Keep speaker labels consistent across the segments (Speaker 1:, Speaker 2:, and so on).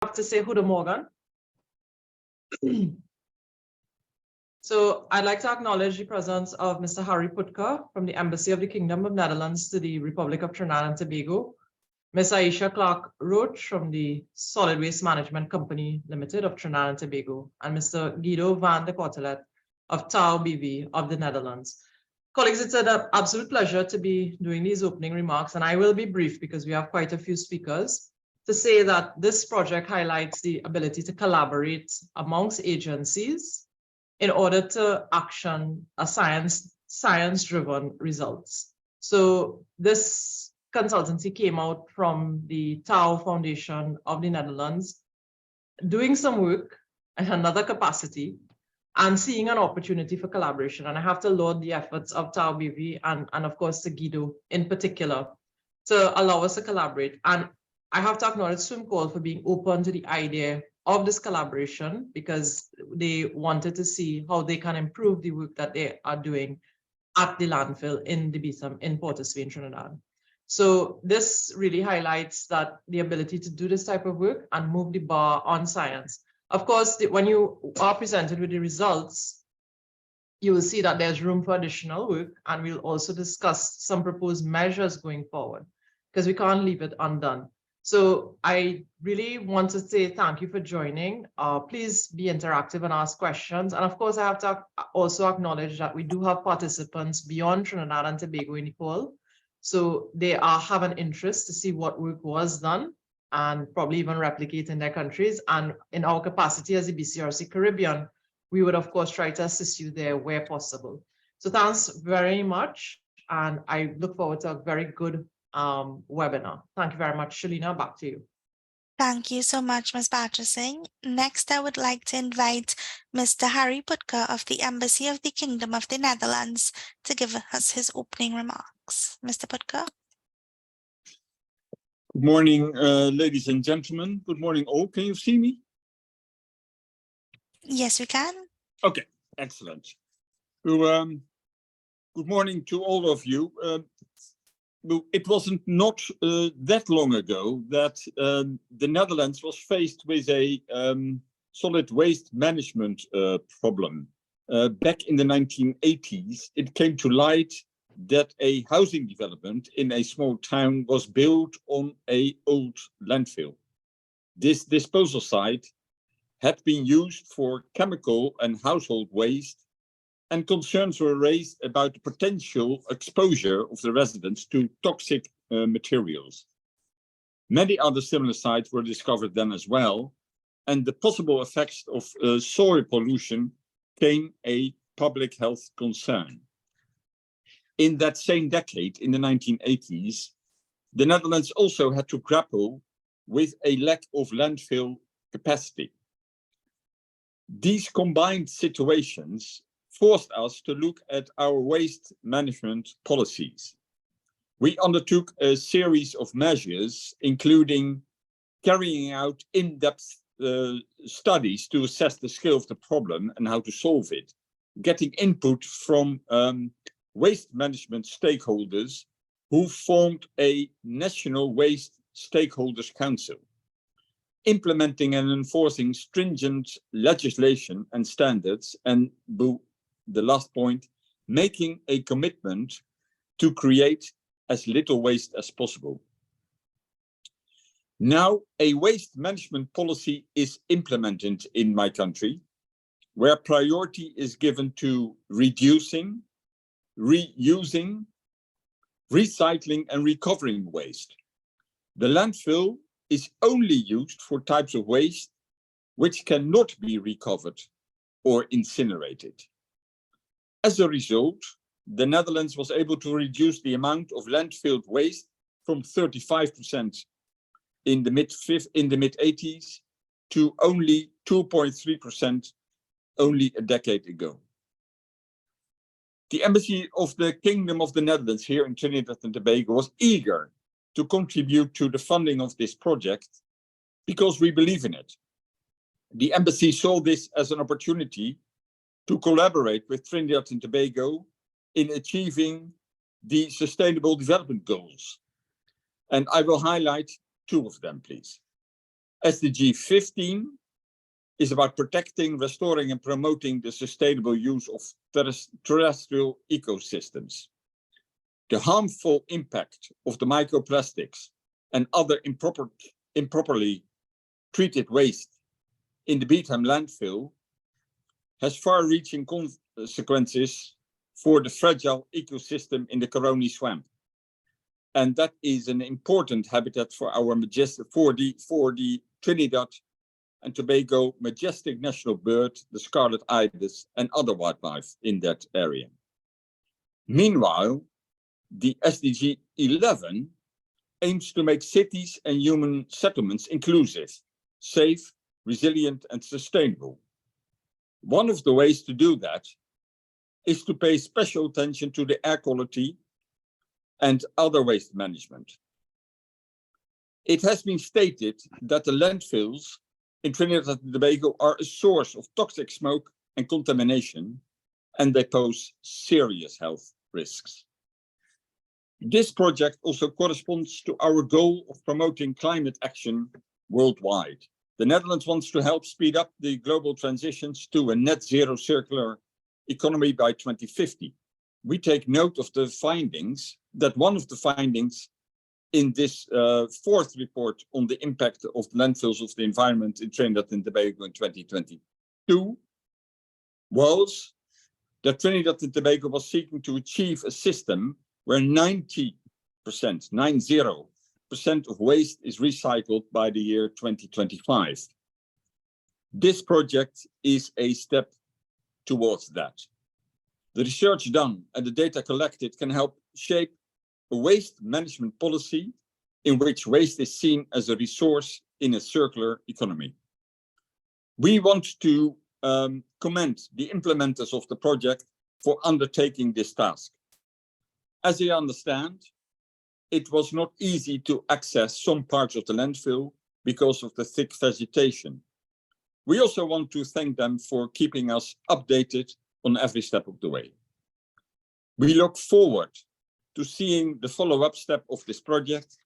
Speaker 1: have to say Goedemorgen. So I'd like to acknowledge the presence of Mr. Harry Putka from the Embassy of the Kingdom of Netherlands to the Republic of Trinidad and Tobago, Ms. Aisha Clark Roach from the Solid Waste Management Company Limited of Trinidad and Tobago, and Mr. Guido van de Kortelet of Tau BV of the Netherlands. Colleagues, it's an absolute pleasure to be doing these opening remarks, and I will be brief because we have quite a few speakers, to say that this project highlights the ability to collaborate amongst agencies in order to action a science-driven results. So this consultancy came out from the Tau Foundation of the Netherlands, doing some work in another capacity and seeing an opportunity for collaboration. And I have to laud the efforts of Tau BV and of course to Guido in particular to allow us to collaborate. And I have to acknowledge SwimCall for being open to the idea of this collaboration, because they wanted to see how they can improve the work that they are doing at the landfill in the Beetham in Port of Spain, Trinidad. So this really highlights that the ability to do this type of work and move the bar on science. Of course, when you are presented with the results, you will see that there's room for additional work, and we'll also discuss some proposed measures going forward, because we can't leave it undone. So I really want to say thank you for joining. Please be interactive and ask questions. And of course, I have to also acknowledge that we do have participants beyond Trinidad and Tobago in the call. So they have an interest to see what work was done and probably even replicate in their countries. And in our capacity as the BCRC Caribbean, we would of course try to assist you there where possible. So thanks very much. And I look forward to a very good webinar. Thank you very much. Shalina, back to you.
Speaker 2: Thank you so much, Ms. Battersing. Next, I would like to invite Mr. Harry Putka of the Embassy of the Kingdom of the Netherlands to give us his opening remarks. Mr. Putka.
Speaker 3: Good morning, ladies and gentlemen. Good morning all. Can you see me?
Speaker 2: Yes, we can.
Speaker 3: Okay, excellent. So, good morning to all of you. It wasn't not that long ago that the Netherlands was faced with a solid waste management problem. Back in the 1980s, it came to light that a housing development in a small town was built on an old landfill. This disposal site had been used for chemical and household waste, and concerns were raised about the potential exposure of the residents to toxic materials. Many other similar sites were discovered then as well, and the possible effects of soil pollution became a public health concern. In that same decade, in the 1980s, the Netherlands also had to grapple with a lack of landfill capacity. These combined situations forced us to look at our waste management policies. We undertook a series of measures, including carrying out in-depth studies to assess the scale of the problem and how to solve it, getting input from waste management stakeholders who formed a National Waste Stakeholders Council, implementing and enforcing stringent legislation and standards, and the last point, making a commitment to create as little waste as possible. Now, a waste management policy is implemented in my country, where priority is given to reducing, reusing, recycling, and recovering waste. The landfill is only used for types of waste which cannot be recovered or incinerated. As a result, the Netherlands was able to reduce the amount of landfill waste from 35% in the mid-80s to only 2.3% only a decade ago. The Embassy of the Kingdom of the Netherlands here in Trinidad and Tobago was eager to contribute to the funding of this project because we believe in it. The Embassy saw this as an opportunity to collaborate with Trinidad and Tobago in achieving the Sustainable Development Goals. And I will highlight two of them, please. SDG 15 is about protecting, restoring, and promoting the sustainable use of terrestrial ecosystems. The harmful impact of the microplastics and other improperly treated waste in the Beetham landfill has far-reaching consequences for the fragile ecosystem in the Caroni swamp. And that is an important habitat for our for the Trinidad and Tobago majestic national bird, the scarlet ibis, and other wildlife in that area. Meanwhile, the SDG 11 aims to make cities and human settlements inclusive, safe, resilient, and sustainable. One of the ways to do that is to pay special attention to the air quality and other waste management. It has been stated that the landfills in Trinidad and Tobago are a source of toxic smoke and contamination, and they pose serious health risks. This project also corresponds to our goal of promoting climate action worldwide. The Netherlands wants to help speed up the global transitions to a net zero circular economy by 2050. We take note of the findings, that one of the findings in this fourth report on the impact of landfills of the environment in Trinidad and Tobago in 2022 was that Trinidad and Tobago was seeking to achieve a system where 90% of waste is recycled by the year 2025. This project is a step towards that. The research done and the data collected can help shape a waste management policy in which waste is seen as a resource in a circular economy. We want to commend the implementers of the project for undertaking this task. As I understand, it was not easy to access some parts of the landfill because of the thick vegetation. We also want to thank them for keeping us updated on every step of the way. We look forward to seeing the follow-up step of this project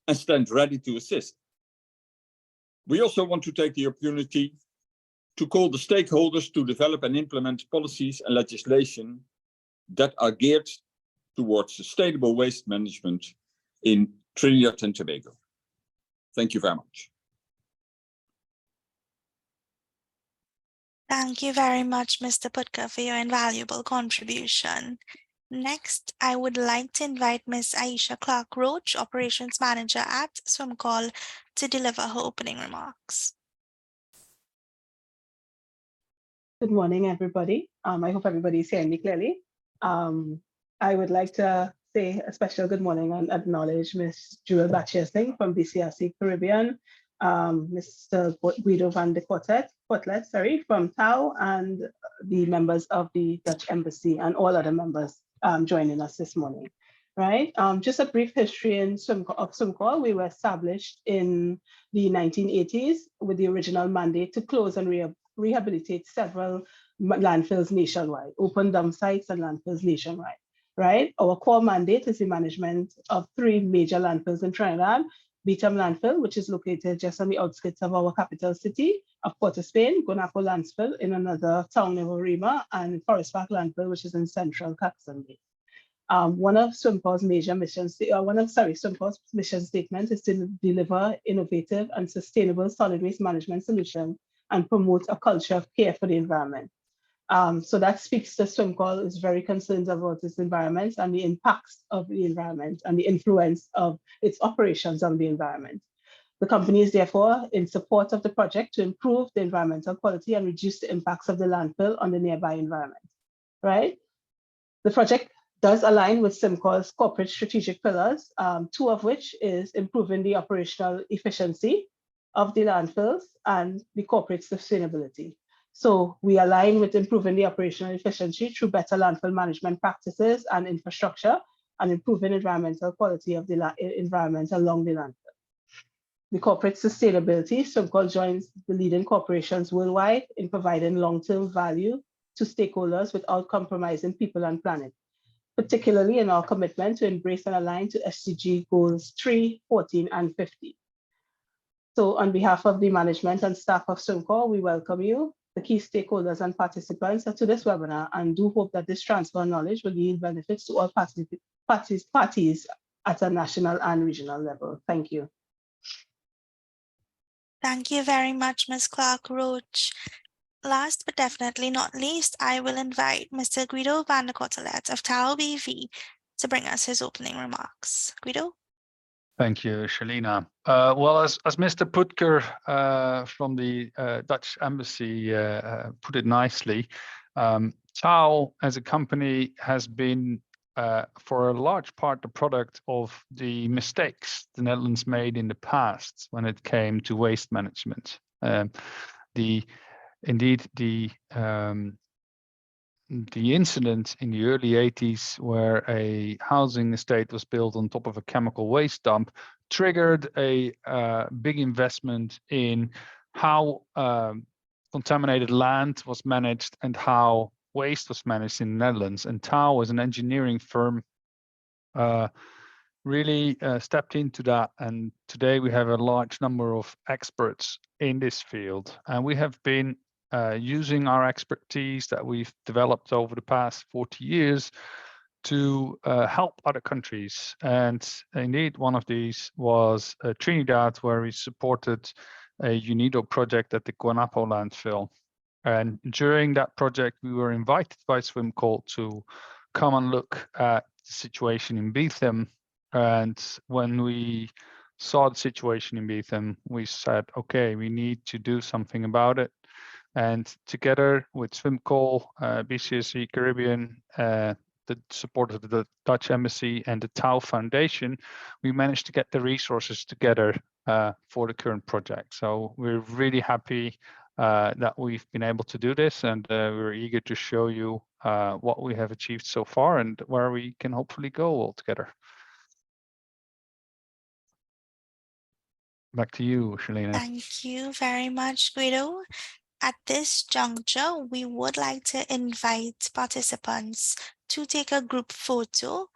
Speaker 3: and stand ready to assist. We also want to take the opportunity to call the stakeholders to develop and implement policies and legislation that are geared towards sustainable waste management in Trinidad and Tobago. Thank you very much.
Speaker 2: Thank you very much, Mr. Putka, for your invaluable contribution. Next, I would like to invite Ms. Aisha Clark-Roach, Operations Manager at SwimCall, to deliver her opening remarks.
Speaker 4: Good morning, everybody. I hope everybody's hearing me clearly. I would like to say a special good morning and acknowledge Ms. Jewel Batchersing from BCRC Caribbean, Mr. Guido van de Cortlet, from TAU, and the members of the Dutch Embassy and all other members joining us this morning. Right? Just a brief history of SwimCall. We were established in the 1980s with the original mandate to close and rehabilitate several landfills nationwide, open dump sites and landfills nationwide. Right? Our core mandate is the management of 3 major landfills in Trinidad: Beetham Landfill, which is located just on the outskirts of our capital city of Port of Spain; Guanaco Landfill in another town of Orima; and Forest Park Landfill, which is in central Caxton Bay. One of SwimCall's SwimCall's mission statement is to deliver innovative and sustainable solid waste management solutions and promote a culture of care for the environment. So that speaks to SwimCall is very concerned about its environment and the impacts of the environment and the influence of its operations on the environment. The company is therefore in support of the project to improve the environmental quality and reduce the impacts of the landfill on the nearby environment. Right? The project does align with SwimCall's corporate strategic pillars, 2 of which is improving the operational efficiency of the landfills and the corporate sustainability. So we align with improving the operational efficiency through better landfill management practices and infrastructure, and improving environmental quality of the environment along the landfill. The corporate sustainability, SwimCall joins the leading corporations worldwide in providing long-term value to stakeholders without compromising people and planet, particularly in our commitment to embrace and align to SDG goals 3, 14, and 50. So on behalf of the management and staff of SwimCorps, we welcome you, the key stakeholders and participants to this webinar, and do hope that this transfer of knowledge will yield benefits to all parties at a national and regional level. Thank you.
Speaker 2: Thank you very much, Ms. Clark-Roach. Last but definitely not least, I will invite Mr. Guido van der Kortelet of TAO BV to bring us his opening remarks. Guido?
Speaker 5: Thank you, Shalina. Well, as Mr. Putker from the Dutch Embassy put it nicely, TAO as a company has been for a large part the product of the mistakes the Netherlands made in the past when it came to waste management. Indeed, the incident in the early 80s where a housing estate was built on top of a chemical waste dump triggered a big investment in how contaminated land was managed and how waste was managed in the Netherlands. And TAO, as an engineering firm, really stepped into that. And today we have a large number of experts in this field. And we have been using our expertise that we've developed over the past 40 years to help other countries. And indeed, one of these was Trinidad, where we supported a UNIDO project at the Guanapo landfill. And during that project, we were invited by SwimCorps to come and look at the situation in Beetham. And when we saw the situation in Beetham, we said, okay, we need to do something about it. And together with SwimCorps, BCSC Caribbean, the support of the Dutch Embassy and the TAO Foundation, we managed to get the resources together for the current project. So we're really happy that we've been able to do this, and we're eager to show you what we have achieved so far and where we can hopefully go all together. Back to you, Shalina.
Speaker 2: Thank you very much, Guido. At this juncture, we would like to invite participants to take a group photo.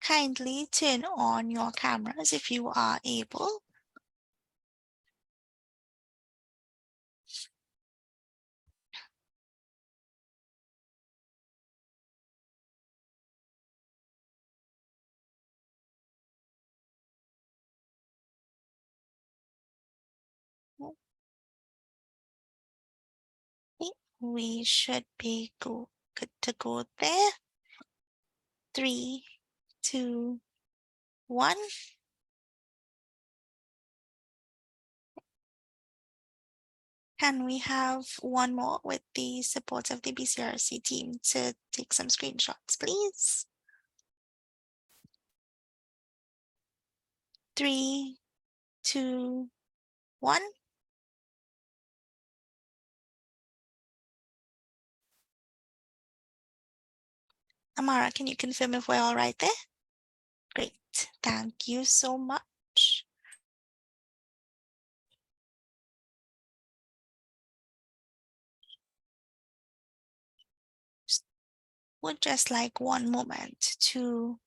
Speaker 2: Kindly turn on your cameras if you are able. We should be good to go there. 3, 2, 1. Can we have one more with the support of the BCRC team to take some screenshots, please? 3, 2, 1. Amara, can you confirm if we're all right there? Great, thank you so much. Would just like one moment to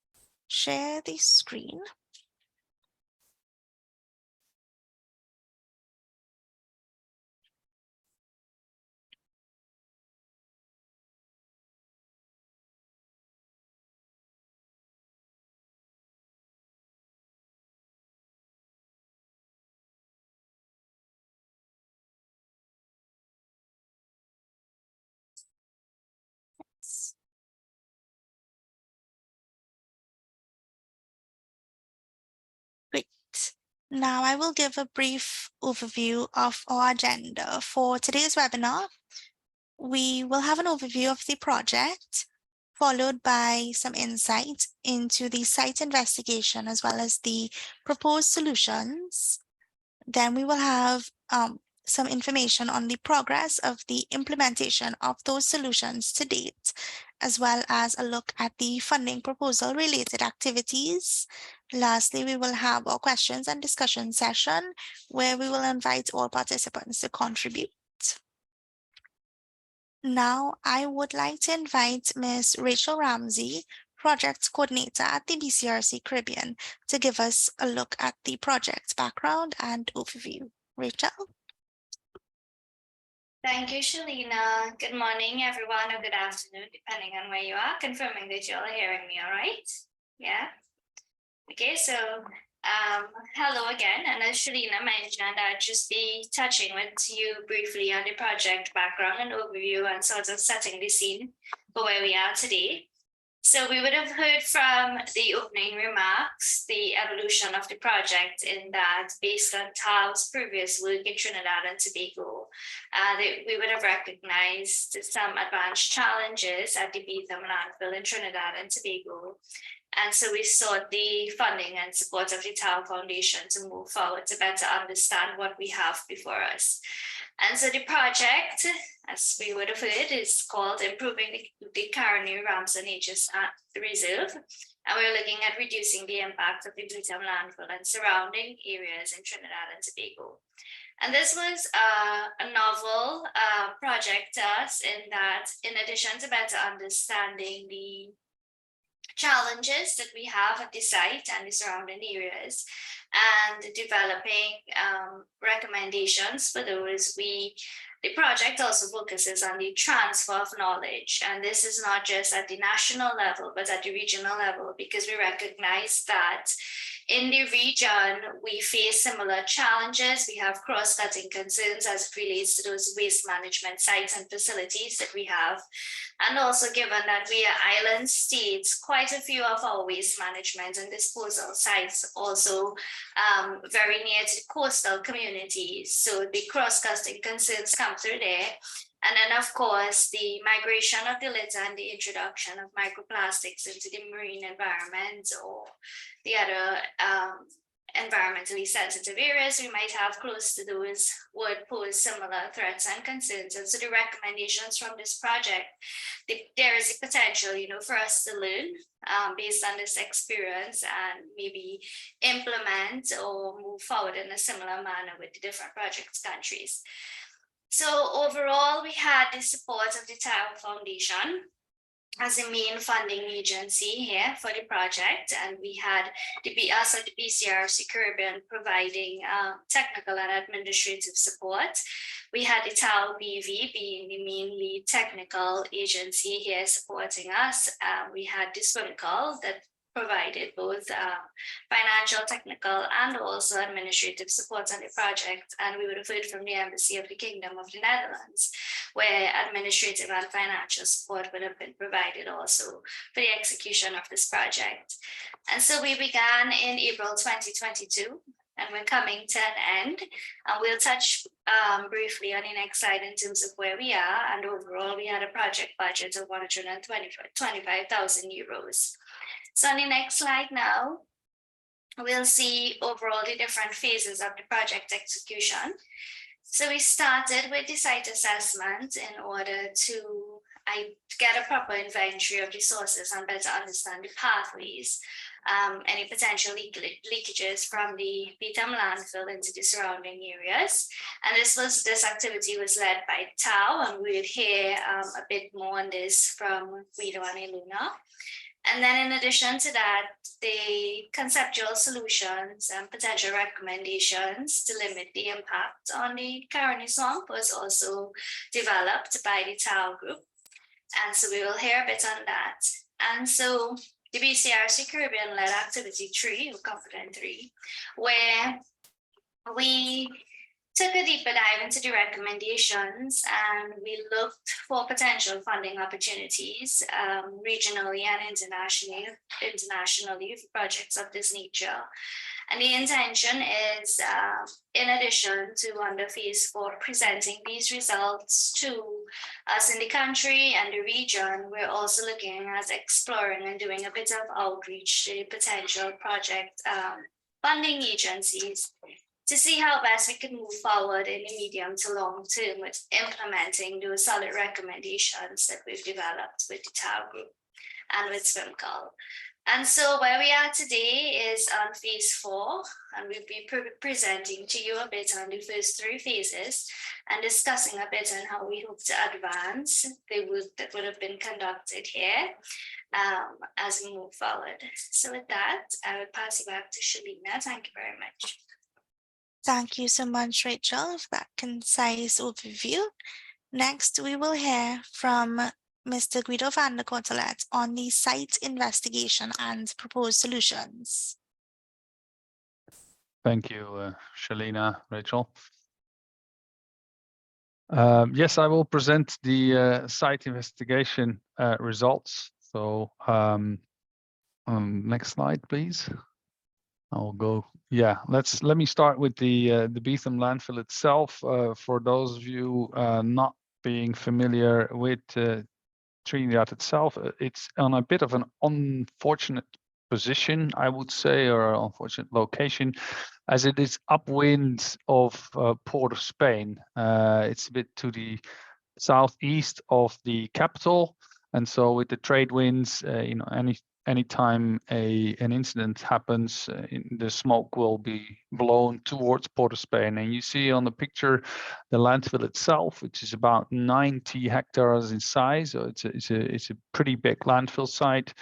Speaker 2: share the screen. Great. Now I will give a brief overview of our agenda for today's webinar. We will have an overview of the project, followed by some insight into the site investigation as well as the proposed solutions. Then we will have some information on the progress of the implementation of those solutions to date, as well as a look at the funding proposal related activities. Lastly, we will have our questions and discussion session where we will invite all participants to contribute. Now, I would like to invite Ms. Rachel Ramsey, Project Coordinator at the BCRC Caribbean, to give us a look at the project's background and overview. Rachel?
Speaker 6: Thank you, Shalina. Good morning, everyone, or good afternoon, depending on where you are. Confirming that you all are hearing me all right? Yeah. Okay, so hello again. And as Shalina mentioned, I'll just be touching with you briefly on the project background and overview and sort of setting the scene for where we are today. So we would have heard from the opening remarks, the evolution of the project in that based on TAO's previous work in Trinidad and Tobago, we would have recognized some advanced challenges at the Betham landfill in Trinidad and Tobago. And so we sought the funding and support of the TAO Foundation to move forward to better understand what we have before us. And so the project, as we would have heard, is called Improving the Caroni Ramsar Nature Reserve. And we're looking at reducing the impact of the Betham landfill and surrounding areas in Trinidad and Tobago. And this was a novel project to us in that, in addition to better understanding the challenges that we have at the site and the surrounding areas and developing recommendations for those, the project also focuses on the transfer of knowledge. And this is not just at the national level, but at the regional level, because we recognize that in the region, we face similar challenges. We have cross-cutting concerns as it relates to those waste management sites and facilities that we have. And also given that we are island states, quite a few of our waste management and disposal sites also very near to coastal communities. So the cross-cutting concerns come through there. And then, of course, the migration of the litter and the introduction of microplastics into the marine environment or the other environmentally sensitive areas we might have close to those would pose similar threats and concerns. And so the recommendations from this project, there is a potential, for us to learn based on this experience and maybe implement or move forward in a similar manner with the different projects countries. So overall, we had the support of the TAO Foundation as a main funding agency here for the project, and we had the BCRC Caribbean providing technical and administrative support. We had the TAO BV being the main lead technical agency here supporting us. We had the SWIMCAL that provided both financial, technical, and also administrative support on the project. And we would have heard from the Embassy of the Kingdom of the Netherlands, where administrative and financial support would have been provided also for the execution of this project. And so we began in April 2022, and we're coming to an end. And we'll touch briefly on the next slide in terms of where we are. And overall, we had a project budget of 125,000 euros. So on the next slide now, we'll see overall the different phases of the project execution. So we started with the site assessment in order to get a proper inventory of resources and better understand the pathways, any potential leakages from the Betham landfill into the surrounding areas. And this activity was led by TAO, and we'll hear a bit more on this from Guido and Eluna. And then in addition to that, the conceptual solutions and potential recommendations to limit the impact on the Caroni swamp was also developed by the TAO group. And so we will hear a bit on that. And so the BCRC Caribbean led activity 3, or component 3, where we took a deeper dive into the recommendations and we looked for potential funding opportunities regionally and internationally for projects of this nature. And the intention is, in addition to under phase 4, presenting these results to us in the country and the region, we're also looking at exploring and doing a bit of outreach to potential project funding agencies to see how best we can move forward in the medium to long term with implementing those solid recommendations that we've developed with the TAO group and with SWIMCAL. And so where we are today is on phase 4, and we'll be presenting to you a bit on the first 3 phases and discussing a bit on how we hope to advance the work that would have been conducted here as we move forward. So with that, I will pass you back to Shalina. Thank you very much.
Speaker 2: Thank you so much, Rachel, for that concise overview. Next, we will hear from Mr. Guido van der Kortelet on the site investigation and proposed solutions.
Speaker 5: Thank you, Shalina, Rachel. Yes, I will present the site investigation results. So next slide, please. I'll go. Yeah, let me start with the Beetham landfill itself. For those of you not being familiar with Trinidad itself, it's on a bit of an unfortunate position, I would say, or an unfortunate location, as it is upwind of Port of Spain. It's a bit to the southeast of the capital, and so with the trade winds, anytime an incident happens, the smoke will be blown towards Port of Spain. And you see on the picture the landfill itself, which is about 90 hectares in size. So it's a pretty big landfill site.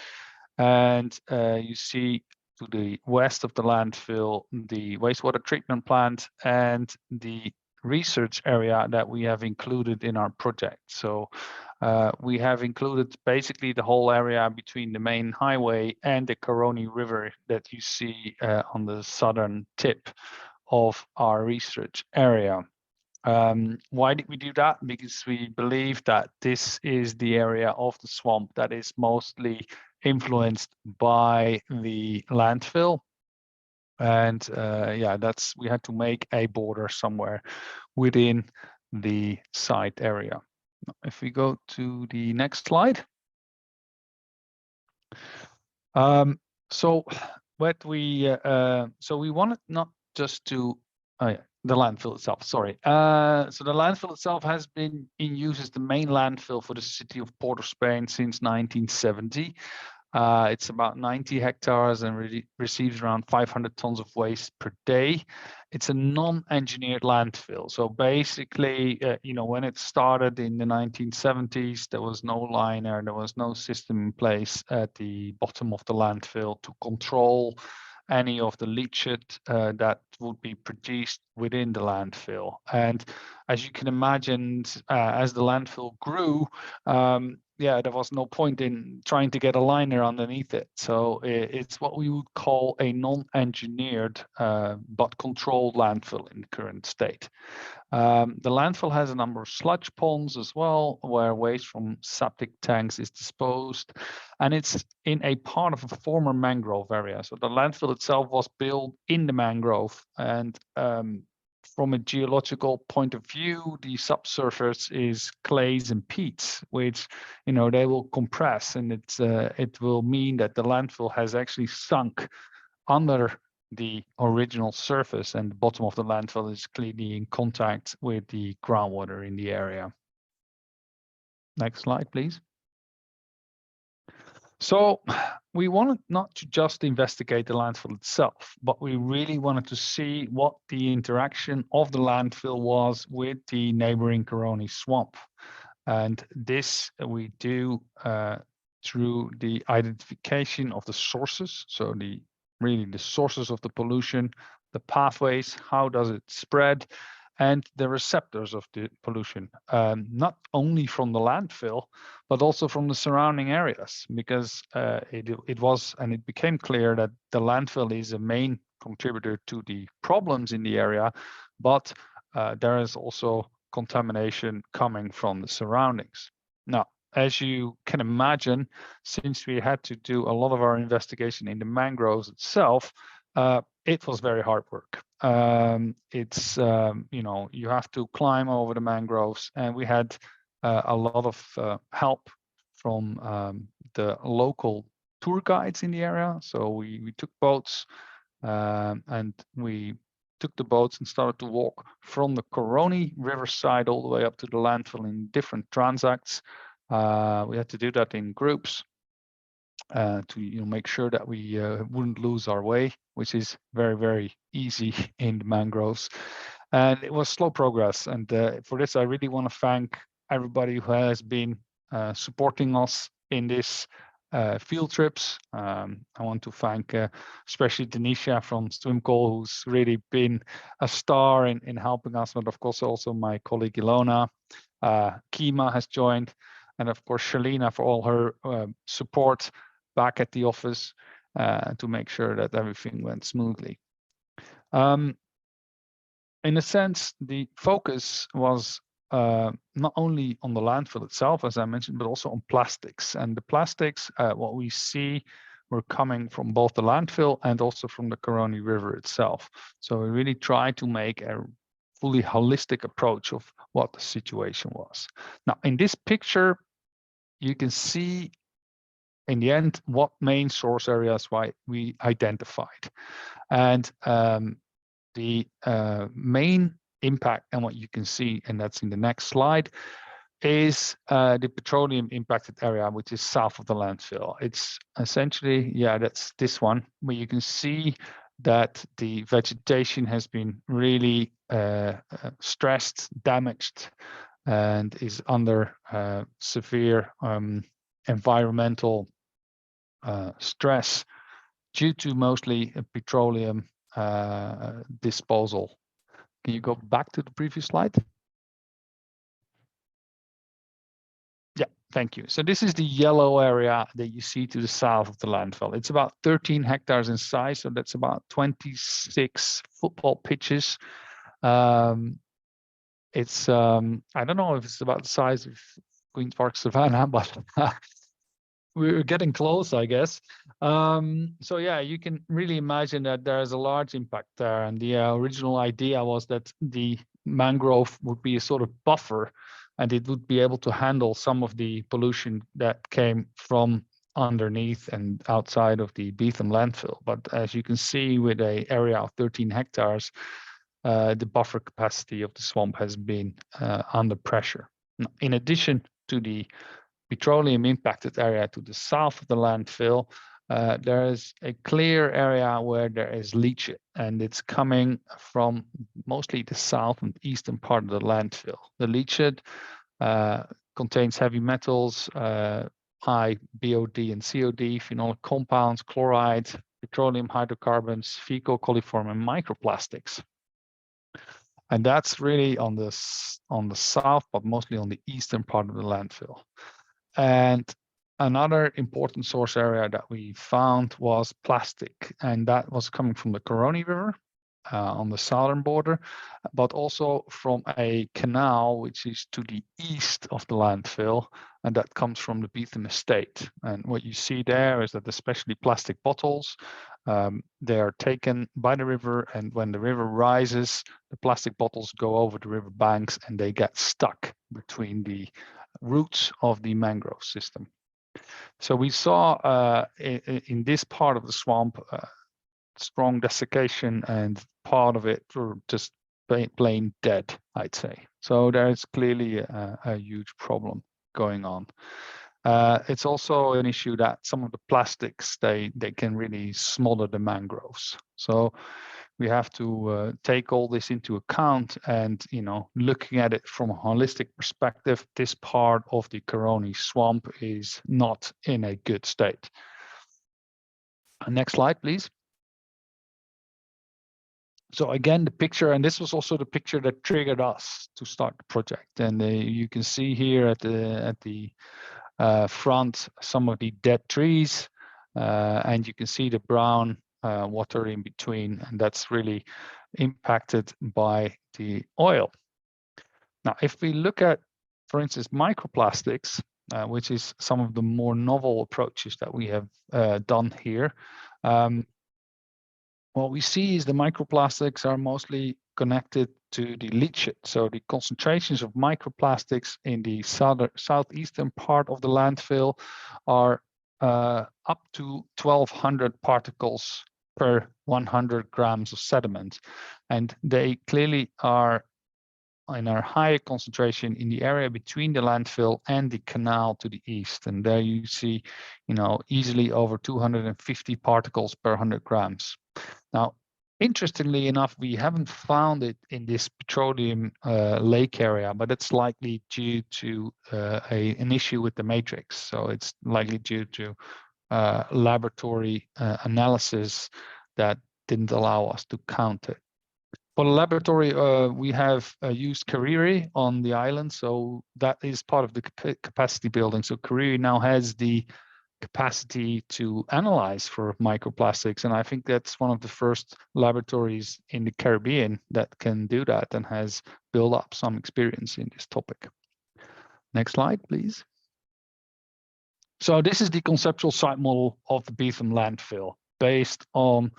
Speaker 5: And you see to the west of the landfill the wastewater treatment plant and the research area that we have included in our project. So we have included basically the whole area between the main highway and the Caroni River that you see on the southern tip of our research area. Why did we do that? Because we believe that this is the area of the swamp that is mostly influenced by the landfill. And yeah, we had to make a border somewhere within the site area. If we go to the next slide. So what we wanted not just to the landfill itself, sorry. So the landfill itself has been in use as the main landfill for the city of Port of Spain since 1970. It's about 90 hectares and receives around 500 tons of waste per day. It's a non-engineered landfill. So basically, when it started in the 1970s, there was no liner, there was no system in place at the bottom of the landfill to control any of the leachate that would be produced within the landfill. And as you can imagine, as the landfill grew, yeah, there was no point in trying to get a liner underneath it. So it's what we would call a non-engineered but controlled landfill in the current state. The landfill has a number of sludge ponds as well, where waste from septic tanks is disposed, and it's in a part of a former mangrove area. So the landfill itself was built in the mangrove, and from a geological point of view, the subsurface is clays and peats, which they will compress, and it will mean that the landfill has actually sunk under the original surface, and the bottom of the landfill is clearly in contact with the groundwater in the area. Next slide, please. So we wanted not to just investigate the landfill itself, but we really wanted to see what the interaction of the landfill was with the neighboring Caroni swamp. And this we do through the identification of the sources. So really the sources of the pollution, the pathways, how does it spread, and the receptors of the pollution, not only from the landfill, but also from the surrounding areas, because it became clear that the landfill is a main contributor to the problems in the area, but there is also contamination coming from the surroundings. Now, as you can imagine, since we had to do a lot of our investigation in the mangroves itself, it was very hard work. It's you have to climb over the mangroves, and we had a lot of help from the local tour guides in the area. So we took boats and we took the boats and started to walk from the Caroni riverside all the way up to the landfill in different transects. We had to do that in groups to make sure that we wouldn't lose our way, which is very, very easy in the mangroves. And it was slow progress. And for this, I really want to thank everybody who has been supporting us in this field trips. I want to thank especially Denisha from Swimcall, who's really been a star in helping us, but of course also my colleague Ilona. Kima has joined, and of course Shalina for all her support back at the office to make sure that everything went smoothly. In a sense, the focus was not only on the landfill itself, as I mentioned, but also on plastics. And the plastics, what we see, were coming from both the landfill and also from the Caroni River itself. So we really tried to make a fully holistic approach of what the situation was. Now, in this picture, you can see in the end what main source areas we identified. And the main impact, and what you can see, and that's in the next slide, is the petroleum impacted area, which is south of the landfill. It's essentially, yeah, that's this one, where you can see that the vegetation has been really stressed, damaged, and is under severe environmental stress due to mostly petroleum disposal. Can you go back to the previous slide? Yeah, thank you. So this is the yellow area that you see to the south of the landfill. It's about 13 hectares in size, so that's about 26 football pitches. It's I don't know if it's about the size of Queen's Park Savannah, but we're getting close, I guess. So yeah, you can really imagine that there is a large impact there. And the original idea was that the mangrove would be a sort of buffer, and it would be able to handle some of the pollution that came from underneath and outside of the Beetham landfill. But as you can see, with an area of 13 hectares, the buffer capacity of the swamp has been under pressure. In addition to the petroleum impacted area to the south of the landfill, there is a clear area where there is leachate, and it's coming from mostly the south and eastern part of the landfill. The leachate contains heavy metals, high BOD and COD, phenolic compounds, chlorides, petroleum hydrocarbons, fecal coliform, and microplastics. And that's really on the south, but mostly on the eastern part of the landfill. And another important source area that we found was plastic, and that was coming from the Caroni River on the southern border, but also from a canal which is to the east of the landfill, and that comes from the Beetham estate. And what you see there is that especially plastic bottles, they are taken by the river, and when the river rises, the plastic bottles go over the river banks and they get stuck between the roots of the mangrove system. So we saw in this part of the swamp strong desiccation, and part of it were just plain dead, I'd say. So there's clearly a huge problem going on. It's also an issue that some of the plastics, they can really smother the mangroves. So we have to take all this into account, and looking at it from a holistic perspective, this part of the Caroni swamp is not in a good state. Next slide, please. So again, the picture, and this was also the picture that triggered us to start the project. And you can see here at the front some of the dead trees, and you can see the brown water in between, and that's really impacted by the oil. Now, if we look at, for instance, microplastics, which is some of the more novel approaches that we have done here, what we see is the microplastics are mostly connected to the leachate. So the concentrations of microplastics in the southeastern part of the landfill are up to 1,200 particles per 100 grams of sediment. And they clearly are in a higher concentration in the area between the landfill and the canal to the east. And there you see, easily over 250 particles per 100 grams. Now, Interestingly enough, we haven't found it in this petroleum lake area, but it's likely due to an issue with the matrix. So it's likely due to laboratory analysis that didn't allow us to count it. For the laboratory, we have used Caroni on the island, so that is part of the capacity building. So Caroni now has the capacity to analyze for microplastics, and I think that's one of the first laboratories in the Caribbean that can do that and has built up some experience in this topic. Next slide, please. So this is the conceptual site model of the Beetham landfill based on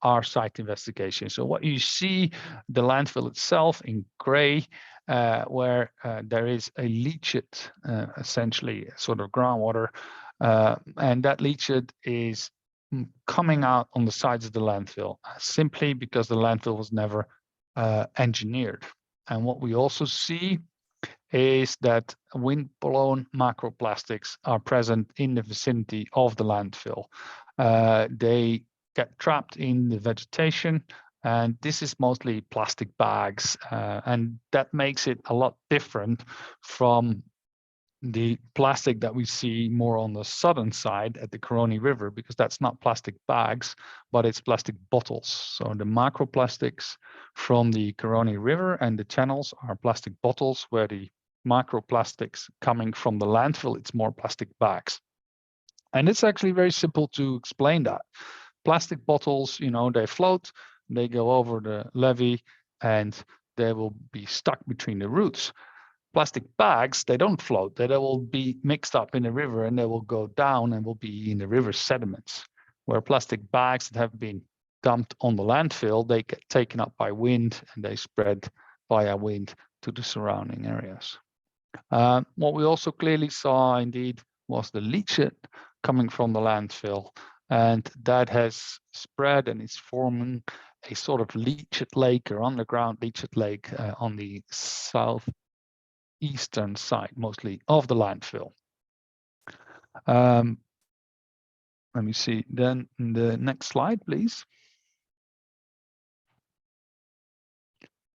Speaker 5: our site investigation. So what you see, the landfill itself in gray, where there is a leachate, essentially sort of groundwater, and that leachate is coming out on the sides of the landfill simply because the landfill was never engineered. And what we also see is that wind-blown macroplastics are present in the vicinity of the landfill. They get trapped in the vegetation, and this is mostly plastic bags, and that makes it a lot different from the plastic that we see more on the southern side at the Caroni River, because that's not plastic bags, but it's plastic bottles. So the macroplastics from the Caroni River and the channels are plastic bottles, where the microplastics coming from the landfill, it's more plastic bags. And it's actually very simple to explain that. Plastic bottles, you know, they float, they go over the levee, and they will be stuck between the roots. Plastic bags, they don't float, they will be mixed up in the river and they will go down and will be in the river sediments. Where plastic bags that have been dumped on the landfill, they get taken up by wind and they spread via wind to the surrounding areas. What we also clearly saw indeed was the leachate coming from the landfill, and that has spread and is forming a sort of leachate lake or underground leachate lake on the southeastern side, mostly of the landfill. Let me see, then the next slide, please.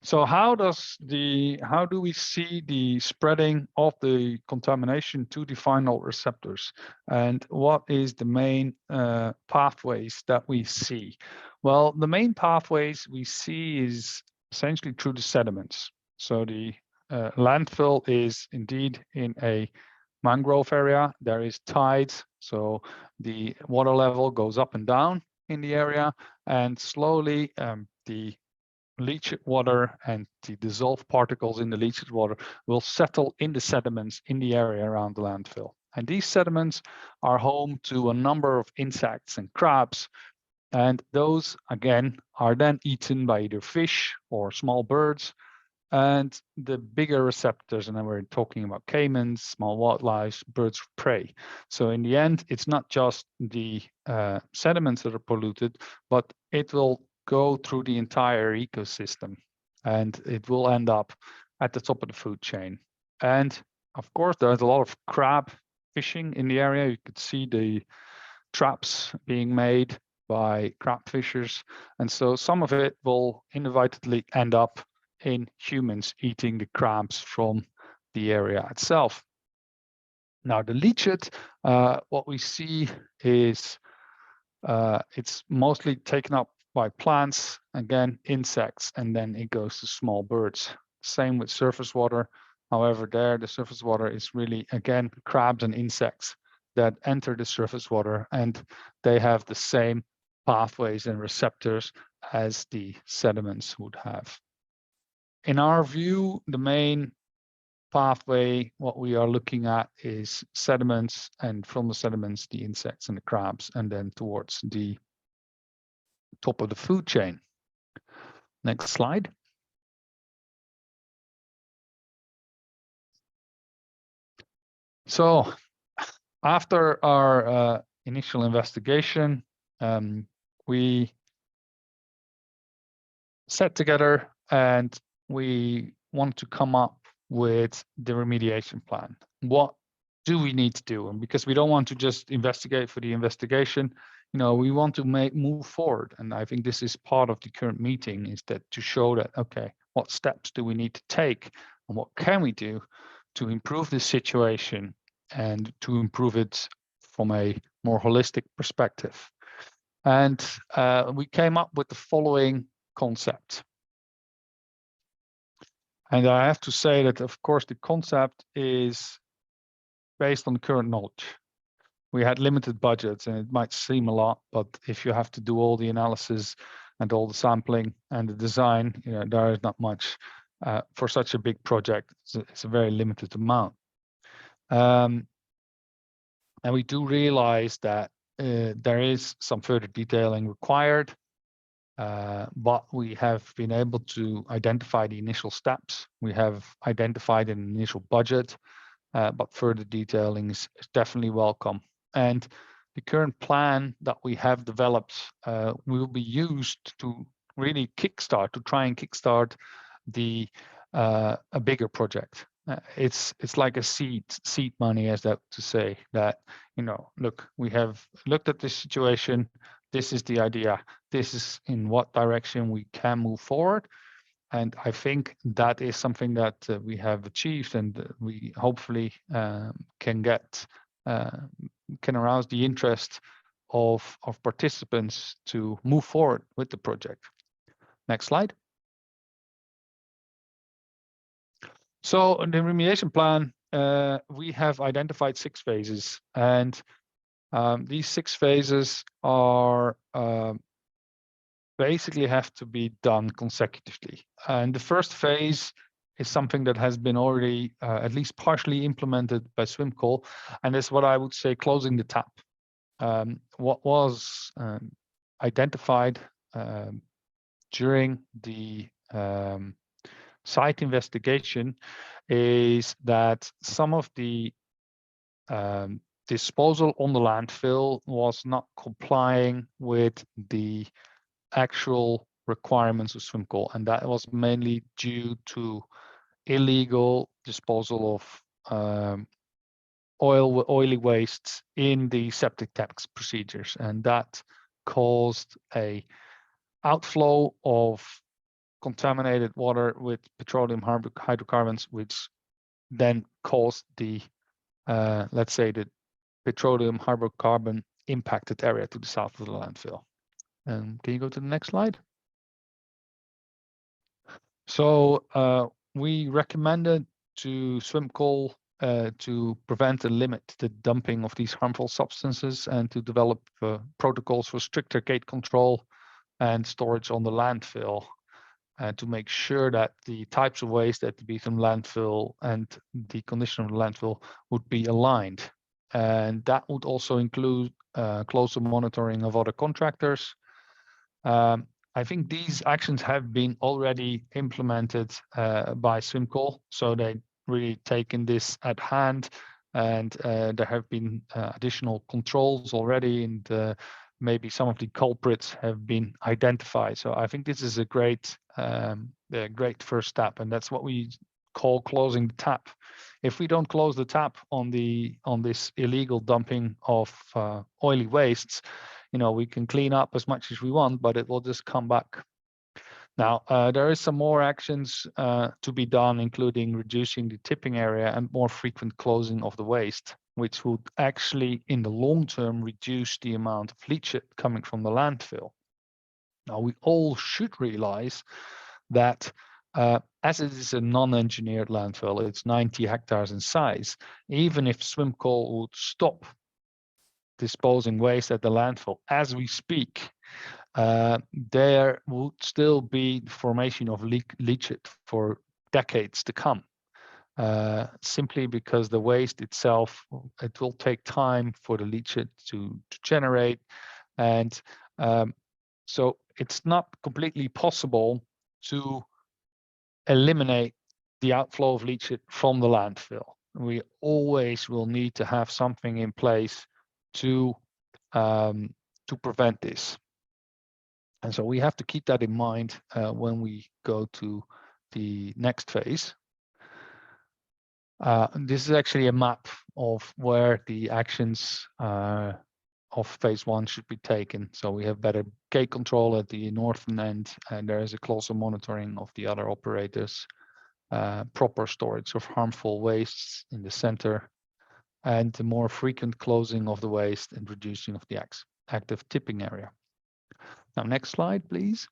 Speaker 5: So how do we see the spreading of the contamination to the final receptors? And what is the main pathways that we see? Well, the main pathways we see is essentially through the sediments. So the landfill is indeed in a mangrove area. There is tides, so the water level goes up and down in the area, and slowly the leachate water and the dissolved particles in the leachate water will settle in the sediments in the area around the landfill. And these sediments are home to a number of insects and crabs, and those again are then eaten by either fish or small birds. And the bigger receptors, and then we're talking about caimans, small wildlife, birds of prey. So in the end, it's not just the sediments that are polluted, but it will go through the entire ecosystem, and it will end up at the top of the food chain. And of course, there's a lot of crab fishing in the area. You could see the traps being made by crab fishers. And so some of it will inadvertently end up in humans eating the crabs from the area itself. Now the leachate, what we see is it's mostly taken up by plants, again insects, and then it goes to small birds. Same with surface water. However, there the surface water is really again crabs and insects that enter the surface water, and they have the same pathways and receptors as the sediments would have. In our view, the main pathway, what we are looking at is sediments, and from the sediments, the insects and the crabs, and then towards the top of the food chain. Next slide. So after our initial investigation, we sat together and we want to come up with the remediation plan. What do we need to do? And because we don't want to just investigate for the investigation, we want to move forward. And I think this is part of the current meeting, is that to show that, okay, what steps do we need to take and what can we do to improve this situation and to improve it from a more holistic perspective. And we came up with the following concept. And I have to say that, of course, the concept is based on current knowledge. We had limited budgets, and it might seem a lot, but if you have to do all the analysis and all the sampling and the design, there is not much for such a big project. It's a very limited amount. And we do realize that there is some further detailing required, but we have been able to identify the initial steps. We have identified an initial budget, but further detailing is definitely welcome. And the current plan that we have developed will be used to really try and kickstart a bigger project. It's like a seed money, as that to say that, look, we have looked at this situation. This is the idea. This is in what direction we can move forward. And I think that is something that we have achieved, and we hopefully can arouse the interest of participants to move forward with the project. Next slide. So in the remediation plan, we have identified 6 phases, and these 6 phases are basically have to be done consecutively. And the first phase is something that has been already at least partially implemented by SWIMCOL, and is what I would say closing the tap. What was identified during the site investigation is that some of the disposal on the landfill was not complying with the actual requirements of SWIMCOL, and that was mainly due to illegal disposal of oily wastes in the septic tanks procedures, and that caused a outflow of contaminated water with petroleum hydrocarbons, which then caused the let's say the petroleum hydrocarbon impacted area to the south of the landfill. Can you go to the next slide? So we recommended to SWIMCOL to prevent and limit the dumping of these harmful substances, and to develop protocols for stricter gate control and storage on the landfill, to make sure that the types of waste that be from landfill and the condition of the landfill would be aligned. And that would also include closer monitoring of other contractors. I think these actions have been already implemented by SWIMCOL, so they really taken this at hand, and there have been additional controls already, and maybe some of the culprits have been identified. So I think this is a great first step, and that's what we call closing the tap. If we don't close the tap on this illegal dumping of oily wastes, we can clean up as much as we want, but it will just come back. Now, there is some more actions to be done, including reducing the tipping area and more frequent closing of the waste, which would actually, in the long term, reduce the amount of leachate coming from the landfill. Now, we all should realize that as it is a non-engineered landfill, it's 90 hectares in size. Even if SWIMCOL would stop disposing waste at the landfill as we speak, there would still be formation of leachate for decades to come, simply because the waste itself, it will take time for the leachate to generate, and so it's not completely possible to eliminate the outflow of leachate from the landfill. We always will need to have something in place to prevent this. And so we have to keep that in mind when we go to the next phase. This is actually a map of where the actions of phase 1 should be taken. So we have better gate control at the northern end, and there is a closer monitoring of the other operators, proper storage of harmful wastes in the center, and the more frequent closing of the waste and reducing of the active tipping area. Now, next slide, please.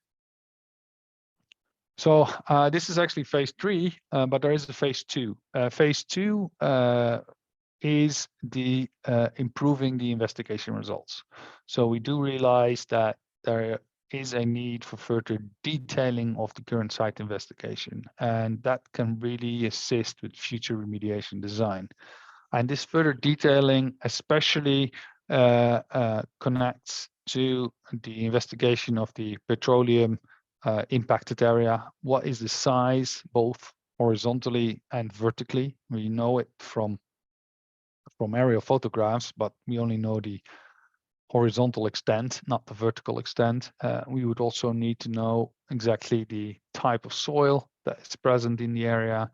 Speaker 5: So this is actually phase 3, but there is a phase 2. Phase 2 is the improving the investigation results. So we do realize that there is a need for further detailing of the current site investigation, and that can really assist with future remediation design. And this further detailing especially connects to the investigation of the petroleum impacted area. What is the size, both horizontally and vertically? We know it from aerial photographs, but we only know the horizontal extent, not the vertical extent. We would also need to know exactly the type of soil that is present in the area,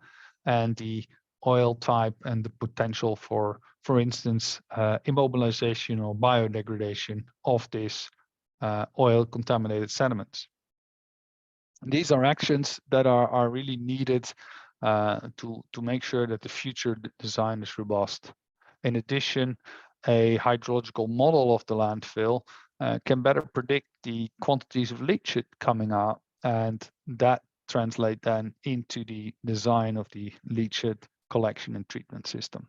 Speaker 5: and the oil type, and the potential for instance, immobilization or biodegradation of this oil contaminated sediments. These are actions that are really needed to make sure that the future design is robust. In addition, a hydrological model of the landfill can better predict the quantities of leachate coming out, and that translate then into the design of the leachate collection and treatment system.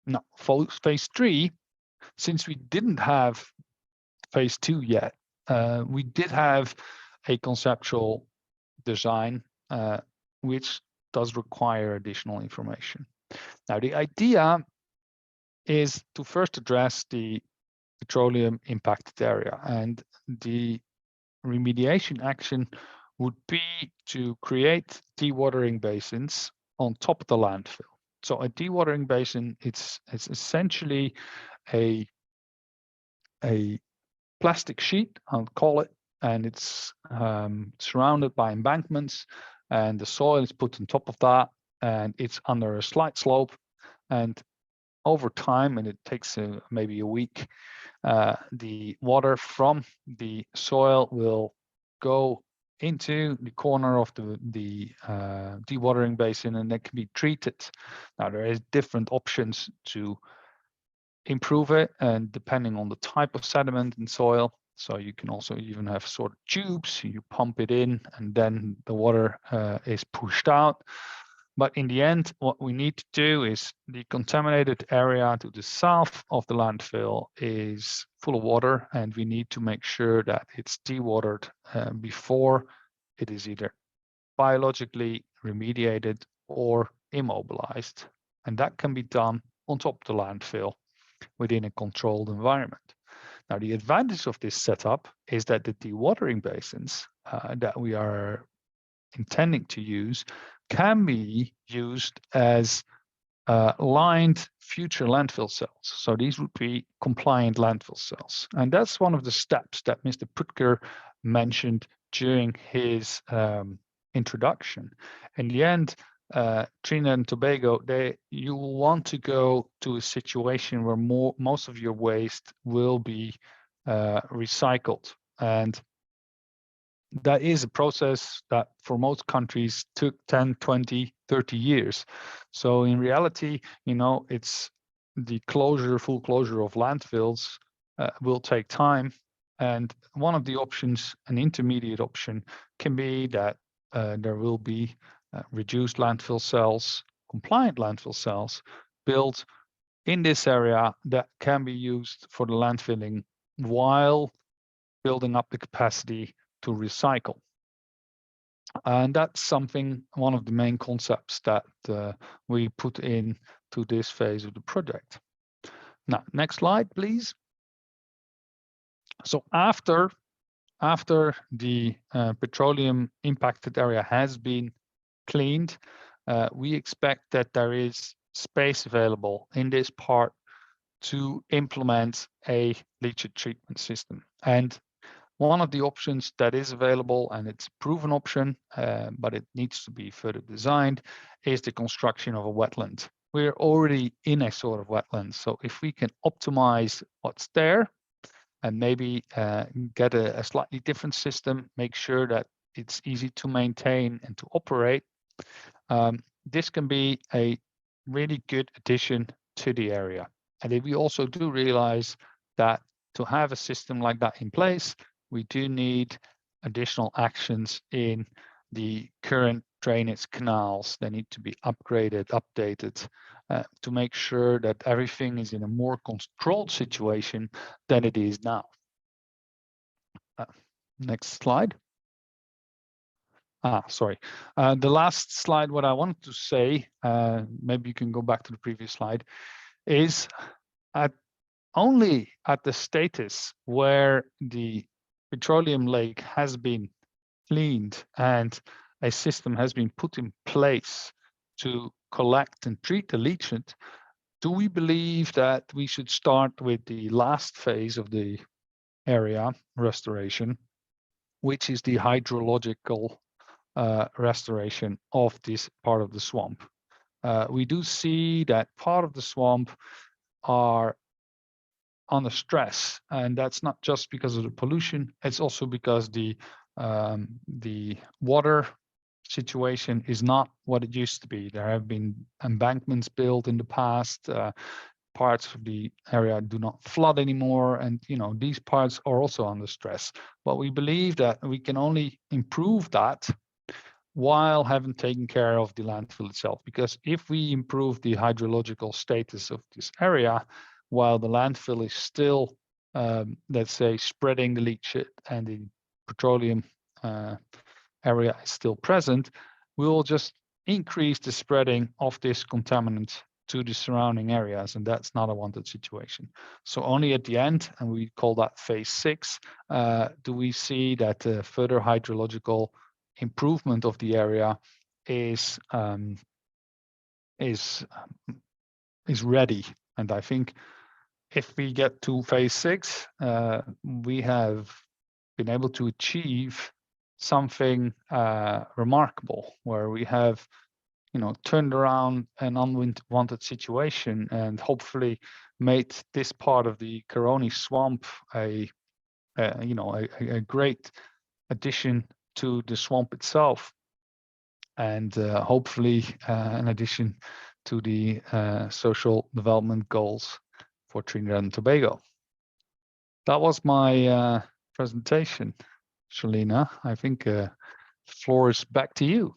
Speaker 5: Now, for phase 3, since we didn't have phase 2 yet, we did have a conceptual design, which does require additional information. Now, the idea is to first address the petroleum impacted area, and the remediation action would be to create dewatering basins on top of the landfill. So a dewatering basin, it's essentially a plastic sheet, I'll call it, and it's surrounded by embankments, and the soil is put on top of that, and it's under a slight slope, and over time, and it takes maybe a week, the water from the soil will go into the corner of the dewatering basin, and that can be treated. Now, there is different options to improve it, and depending on the type of sediment and soil. So you can also even have sort of tubes, you pump it in, and then the water is pushed out. But in the end, what we need to do is the contaminated area to the south of the landfill is full of water, and we need to make sure that it's dewatered before it is either biologically remediated or immobilized. And that can be done on top of the landfill within a controlled environment. Now, the advantage of this setup is that the dewatering basins that we are intending to use can be used as lined future landfill cells. So these would be compliant landfill cells. And that's one of the steps that Mr. Putker mentioned during his introduction. In the end, Trinidad and Tobago, you will want to go to a situation where most of your waste will be recycled. And that is a process that for most countries took 10, 20, 30 years. So in reality, it's the full closure of landfills will take time. And one of the options, an intermediate option, can be that there will be reduced landfill cells, compliant landfill cells built in this area that can be used for the landfilling while building up the capacity to recycle. And that's one of the main concepts that we put in to this phase of the project. Now, next slide, please. So after the petroleum impacted area has been cleaned, we expect that there is space available in this part to implement a leachate treatment system. And one of the options that is available, and it's a proven option, but it needs to be further designed, is the construction of a wetland. We're already in a sort of wetland. So if we can optimize what's there and maybe get a slightly different system, make sure that it's easy to maintain and to operate, this can be a really good addition to the area. And if we also do realize that to have a system like that in place, we do need additional actions in the current drainage canals. They need to be upgraded, updated, to make sure that everything is in a more controlled situation than it is now. Next slide. Sorry. The last slide, what I wanted to say, maybe you can go back to the previous slide, is only at the status where the petroleum lake has been cleaned and a system has been put in place to collect and treat the leachate, do we believe that we should start with the last phase of the area restoration, which is the hydrological restoration of this part of the swamp. We do see that part of the swamp are under stress, and that's not just because of the pollution, it's also because the water situation is not what it used to be. There have been embankments built in the past, parts of the area do not flood anymore, and these parts are also under stress. But we believe that we can only improve that while having taken care of the landfill itself, because if we improve the hydrological status of this area while the landfill is still, let's say, spreading the leachate and the petroleum area is still present, we will just increase the spreading of this contaminant to the surrounding areas, and that's not a wanted situation. So only at the end, and we call that phase 6, do we see that further hydrological improvement of the area is ready. And I think if we get to phase 6, we have been able to achieve something remarkable, where we have turned around an unwanted situation and hopefully made this part of the Caroni swamp a great addition to the swamp itself, and hopefully an addition to the social development goals for Trinidad and Tobago. That was my presentation, Shalina. I think the floor is back to you.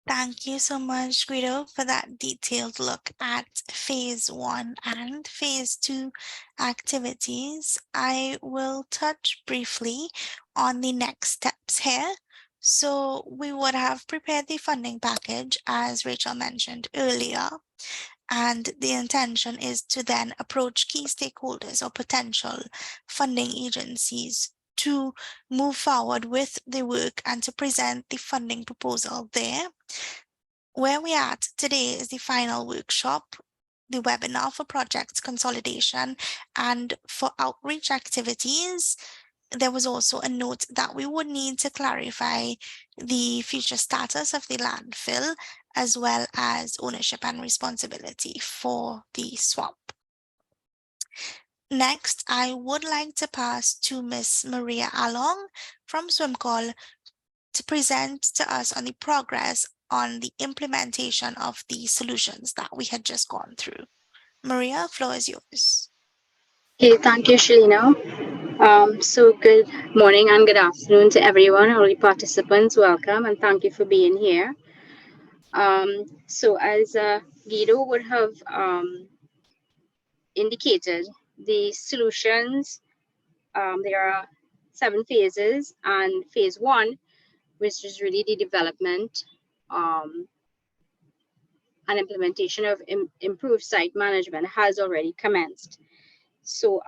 Speaker 2: Thank you so much, Guido, for that detailed look at phase 1 and phase 2 activities. I will touch briefly on the next steps here. So we would have prepared the funding package, as Rachel mentioned earlier, and the intention is to then approach key stakeholders or potential funding agencies to move forward with the work and to present the funding proposal there. Where we are at today is the final workshop, the webinar for project consolidation, and for outreach activities. There was also a note that we would need to clarify the future status of the landfill, as well as ownership and responsibility for the swamp. Next, I would like to pass to Ms. Maria Along from SwimCall to present to us on the progress on the implementation of the solutions that we had just gone through. Maria, floor is yours.
Speaker 7: Okay, thank you, Shalina. So good morning and good afternoon to everyone, all the participants. Welcome and thank you for being here. So as Guido would have indicated, the solutions, there are 7 phases, and phase 1, which is really the development and implementation of improved site management, has already commenced. So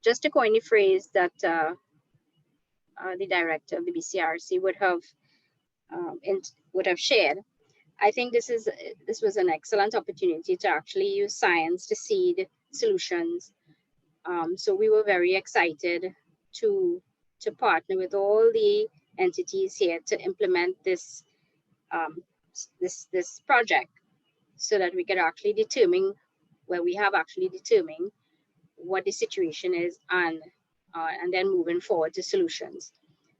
Speaker 7: just to coin the phrase that the director of the BCRC would have shared, I think this was an excellent opportunity to actually use science to seed solutions. So we were very excited to partner with all the entities here to implement this this project. so that we could actually determine, well, we have actually determined what the situation is, and then moving forward to solutions.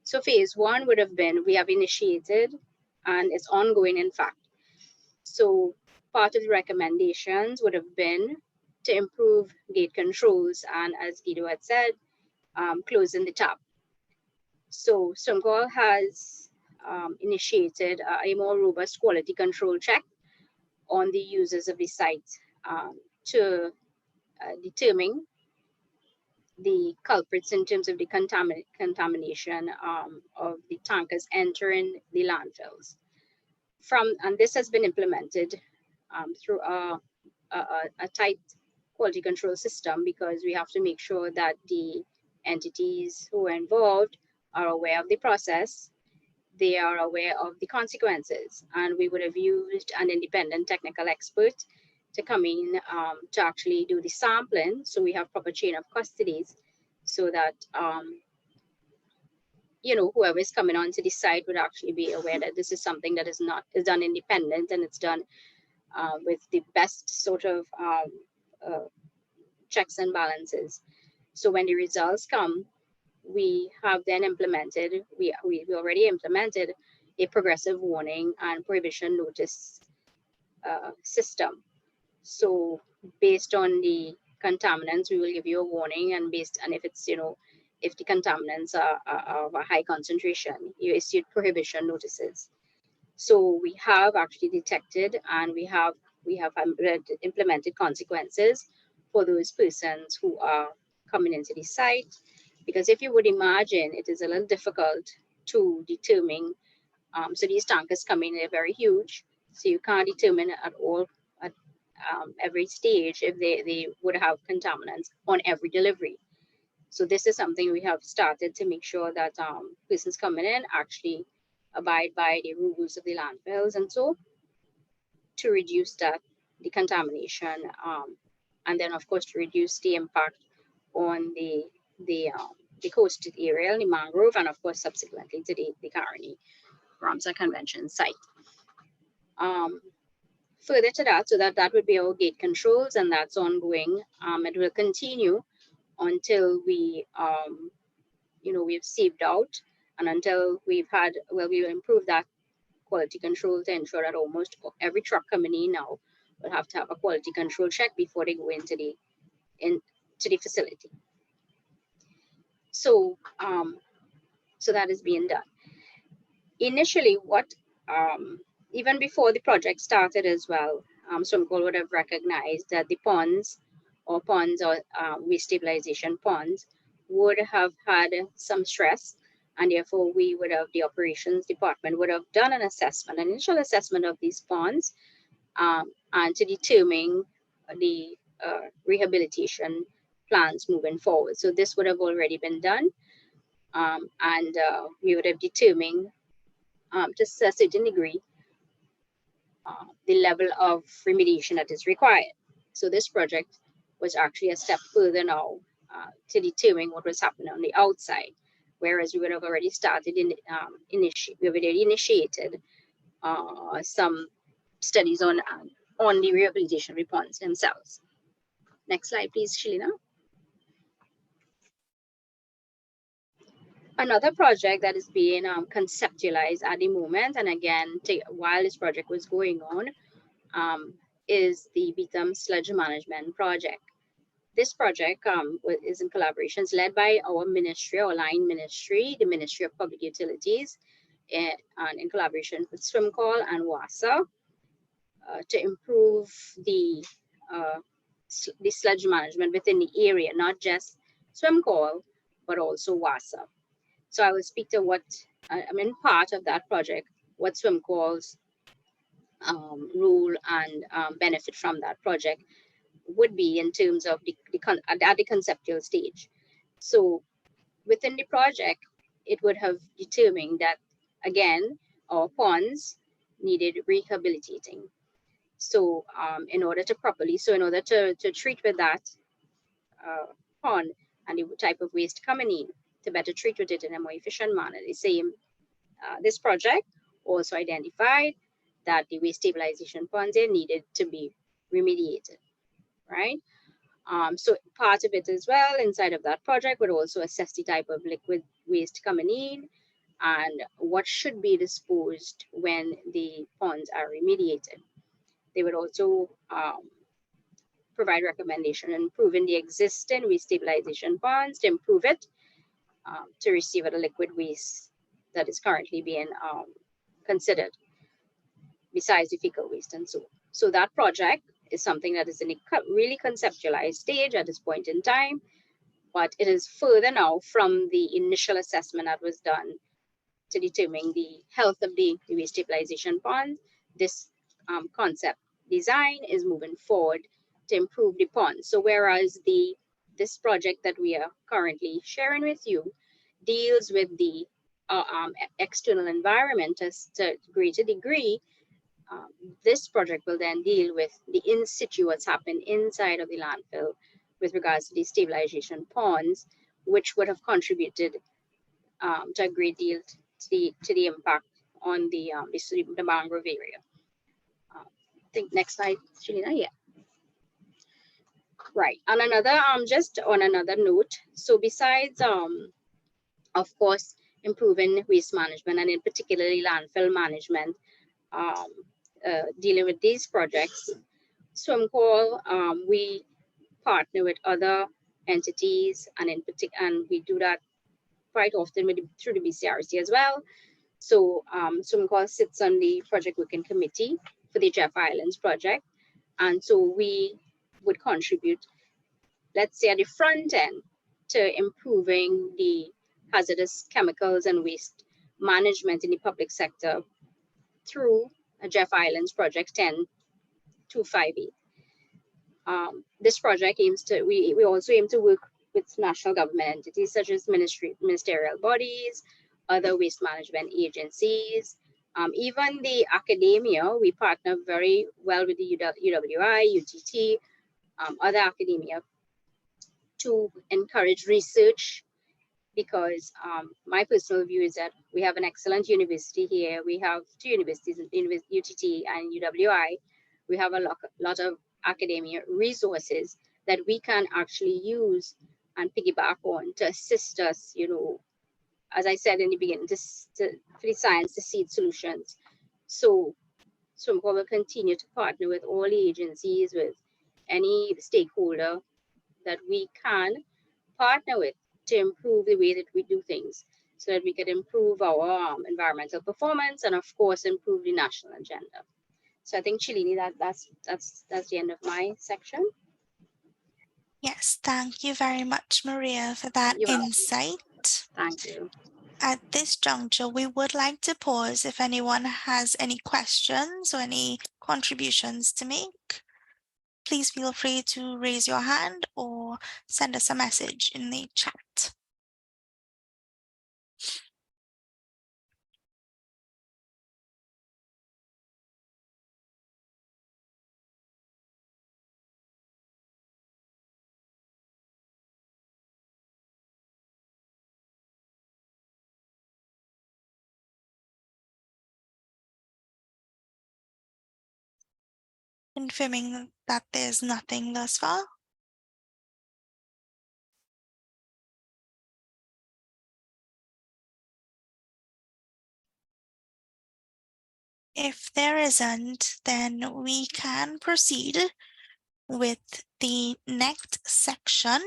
Speaker 7: So phase one would have been, we have initiated, and it's ongoing in fact. So part of the recommendations would have been to improve gate controls, and as Guido had said, closing the tap. So Sumcol has initiated a more robust quality control check on the users of the site to determine the culprits in terms of the contamination of the tankers entering the landfills. And this has been implemented through a tight quality control system, because we have to make sure that the entities who are involved are aware of the process, they are aware of the consequences, and we would have used an independent technical expert to come in to actually do the sampling, so we have proper chain of custodies, so that you know, whoever is coming onto the site would actually be aware that this is something that is done independent, and it's done with the best sort of checks and balances. So when the results come, we have then implemented, we already implemented a progressive warning and prohibition notice system. So based on the contaminants, we will give you a warning, and if it's, you know, if the contaminants are of a high concentration, you issued prohibition notices. So we have actually detected, and we have implemented consequences for those persons who are coming into the site. Because if you would imagine, it is a little difficult to determine. So these tankers come in, they're very huge, so you can't determine at all at every stage if they would have contaminants on every delivery. So this is something we have started to make sure that persons coming in actually abide by the rules of the landfills, and so to reduce the contamination, and then of course to reduce the impact on the coastal area, the mangrove, and of course subsequently to the Caroni Ramsar Convention site. Further to that, so that would be our gate controls, and that's ongoing. It will continue until we you know, we've saved out, and until we've had, well, we will improve that quality control to ensure that almost every truck coming in now will have to have a quality control check before they go into the facility. So so that is being done. Initially, what even before the project started as well, Sumcol would have recognized that the ponds or waste stabilization ponds would have had some stress, and therefore we would have, the operations department would have done an initial assessment of these ponds, and to determine the rehabilitation plans moving forward. So this would have already been done, and we would have determined to a certain degree the level of remediation that is required. So this project was actually a step further now to determine what was happening on the outside, whereas we would have already started we have already initiated some studies on the rehabilitation ponds themselves. Next slide, please, Shelina. Another project that is being conceptualized at the moment, and again, while this project was going on, is the Beetham Sludge Management Project. This project is in collaborations led by our ministry, our line ministry, the Ministry of Public Utilities, and in collaboration with Sumcol and WASA to improve the sludge management within the area, not just Sumcol, but also WASA. So I will speak to what I mean, part of that project, what Sumcol's role and benefit from that project would be in terms of at the conceptual stage. So within the project, it would have determined that, again, our ponds needed rehabilitating. So in order to treat with that pond and the type of waste coming in, to better treat with it in a more efficient manner, the same this project also identified that the waste stabilization ponds there needed to be remediated, right? So part of it as well inside of that project would also assess the type of liquid waste coming in and what should be disposed when the ponds are remediated. They would also provide recommendation in improving the existing waste stabilization ponds to improve it to receive the liquid waste that is currently being considered besides the fecal waste and so on. So that project is something that is in a really conceptualized stage at this point in time, but it is further now from the initial assessment that was done to determine the health of the waste stabilization pond. This concept design is moving forward to improve the pond. So whereas this project that we are currently sharing with you deals with the external environment to a greater degree, this project will then deal with the in situ, what's happened inside of the landfill with regards to the stabilization ponds, which would have contributed to a great deal to the impact on the mangrove area. I think next slide, Shalina. Yeah. Right. On another just on another note, so besides of course improving waste management and in particularly landfill management, dealing with these projects, SwimCall, we partner with other entities and in particular, and we do that quite often through the BCRC as well. So SwimCall sits on the project working committee for the Jeff Islands project. And so we would contribute, let's say at the front end, to improving the hazardous chemicals and waste management in the public sector through a Jeff Islands project 10258. This project aims to, we also aim to work with national government entities such as ministerial bodies, other waste management agencies, even the academia. We partner very well with the UWI, UTT, other academia to encourage research, because my personal view is that we have an excellent university here. We have two universities, UTT and UWI. We have a lot of academia resources that we can actually use and piggyback on to assist us, you know, as I said in the beginning, for the science to seed solutions. So SwimCall will continue to partner with all agencies, with any stakeholder that we can partner with to improve the way that we do things, so that we can improve our environmental performance and of course improve the national agenda. So I think Shalini, that's the end of my section.
Speaker 2: Yes, thank you very much, Maria, for that
Speaker 7: You're welcome.
Speaker 2: insight.
Speaker 7: Thank you.
Speaker 2: At this juncture, we would like to pause if anyone has any questions or any contributions to make. Please feel free to raise your hand or send us a message in the chat. Confirming that there's nothing thus far. If there isn't, then we can proceed with the next section,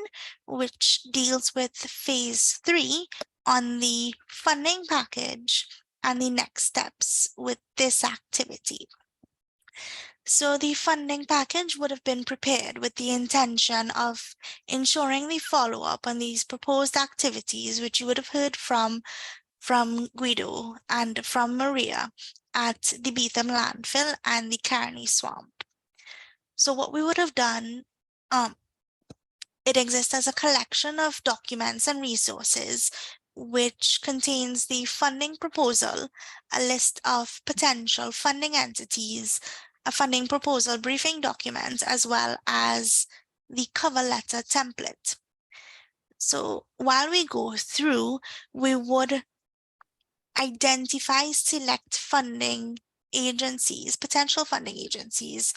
Speaker 2: which deals with phase 3 on the funding package and the next steps with this activity. So the funding package would have been prepared with the intention of ensuring the follow-up on these proposed activities, which you would have heard from Guido and from Maria at the Beetham landfill and the Caroni swamp. So what we would have done, it exists as a collection of documents and resources which contains the funding proposal, a list of potential funding entities, a funding proposal briefing document, as well as the cover letter template. So while we go through, we would identify select funding agencies, potential funding agencies,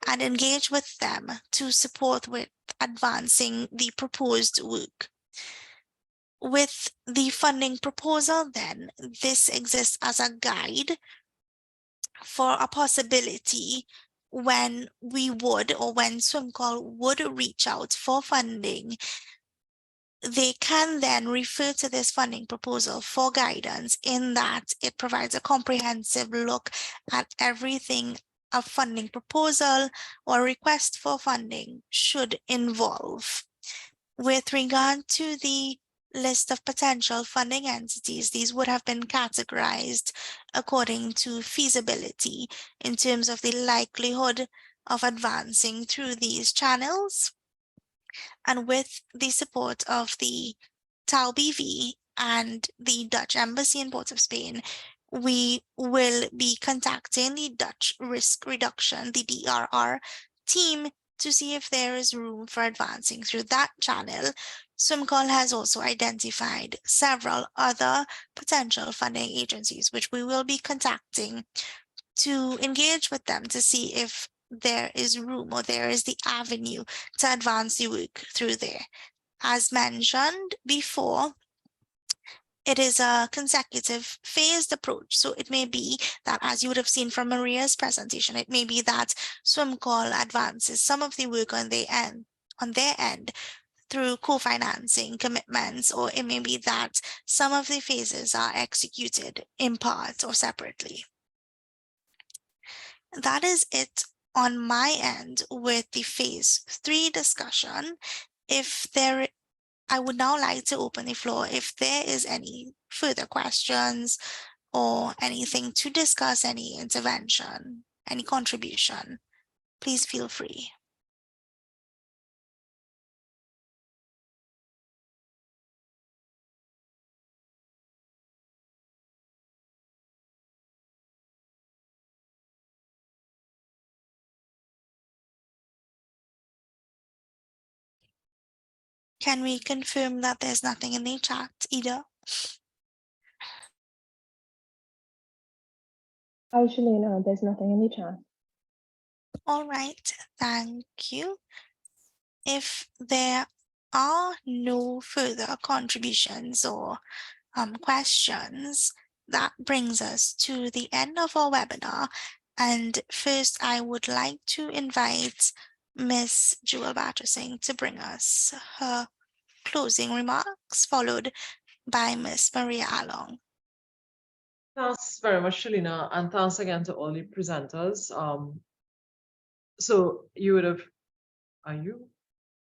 Speaker 2: and engage with them to support with advancing the proposed work. With the funding proposal, then, this exists as a guide for a possibility when we would, or when SwimCall would reach out for funding, they can then refer to this funding proposal for guidance, in that it provides a comprehensive look at everything a funding proposal or request for funding should involve. With regard to the list of potential funding entities, these would have been categorized according to feasibility in terms of the likelihood of advancing through these channels. And with the support of the TAU BV and the Dutch Embassy in Port of Spain, we will be contacting the Dutch Risk Reduction, the DRR team, to see if there is room for advancing through that channel. SwimCall has also identified several other potential funding agencies, which we will be contacting to engage with them to see if there is room, or there is the avenue to advance the work through there. As mentioned before, it is a consecutive phased approach. So it may be that, as you would have seen from Maria's presentation, it may be that SwimCall advances some of the work on their end through co-financing commitments, or it may be that some of the phases are executed in part or separately. That is it on my end with the phase 3 discussion. I would now like to open the floor if there is any further questions or anything to discuss, any intervention, any contribution. Please feel free. Can we confirm that there's nothing in the chat either?
Speaker 8: Hi, Shalina. There's nothing in the chat.
Speaker 2: All right, thank you. If there are no further contributions or questions, that brings us to the end of our webinar. And first, I would like to invite Ms. Jewel Battersing to bring us her closing remarks, followed by Ms. Maria Along.
Speaker 1: Thanks very much, Shalina, and thanks again to all the presenters. So you would have, are you?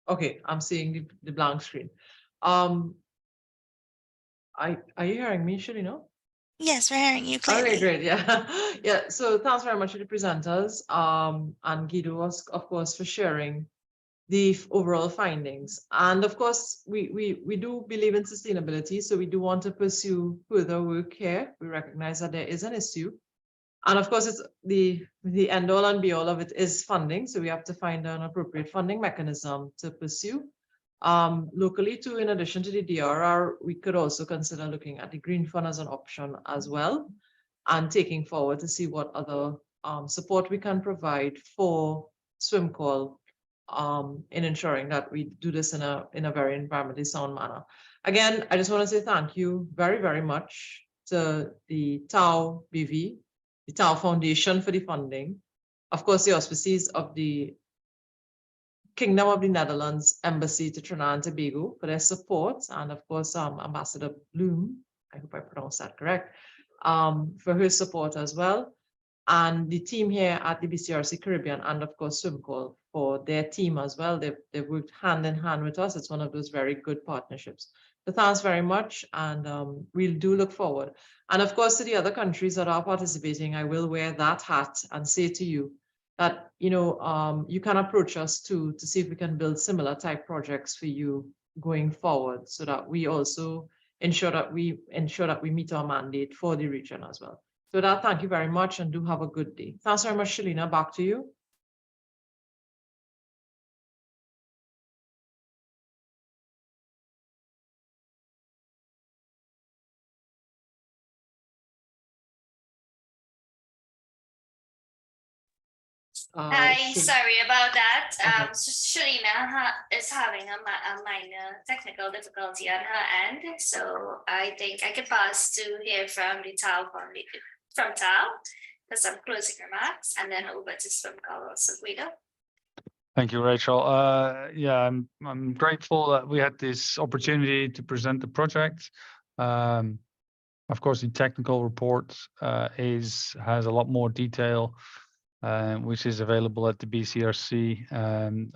Speaker 1: Okay, I'm seeing the blank screen. Are you hearing me, Shalina?
Speaker 2: Yes, we're hearing you clearly.
Speaker 1: Okay, great. Yeah, yeah. So thanks very much to the presenters, and Guido, of course, for sharing the overall findings. And of course, we do believe in sustainability, so we do want to pursue further work here. We recognize that there is an issue. And of course, it's the end all and be all of it is funding. So we have to find an appropriate funding mechanism to pursue. Locally too, in addition to the DRR, we could also consider looking at the Green Fund as an option as well, and taking forward to see what other support we can provide for SwimCall in ensuring that we do this in a very environmentally sound manner. Again, I just want to say thank you very, very much to the TAU BV, the TAU Foundation for the funding, of course, the auspices of the Kingdom of the Netherlands Embassy to Trinidad and Tobago for their support, and of course, Ambassador Bloom, I hope I pronounced that correct, for her support as well, and the team here at the BCRC Caribbean, and of course, SwimCall for their team as well. They've worked hand in hand with us. It's one of those very good partnerships. So thanks very much, and we'll do look forward. And of course, to the other countries that are participating, I will wear that hat and say to you that, you know, you can approach us to see if we can build similar type projects for you going forward, so that we also ensure that we meet our mandate for the region as well. So that, thank you very much, and do have a good day. Thanks very much, Shalina. Back to you.
Speaker 6: Hi,
Speaker 1: Should-
Speaker 6: sorry about that.
Speaker 1: Okay.
Speaker 6: Shalina is having a minor technical difficulty on her end, so I think I could pass to hear from the Tao from Tao for some closing remarks, and then over to Swim Carlos Guido.
Speaker 5: Thank you, Rachel. Yeah, I'm grateful that we had this opportunity to present the project. Of course, the technical report has a lot more detail, which is available at the BCRC.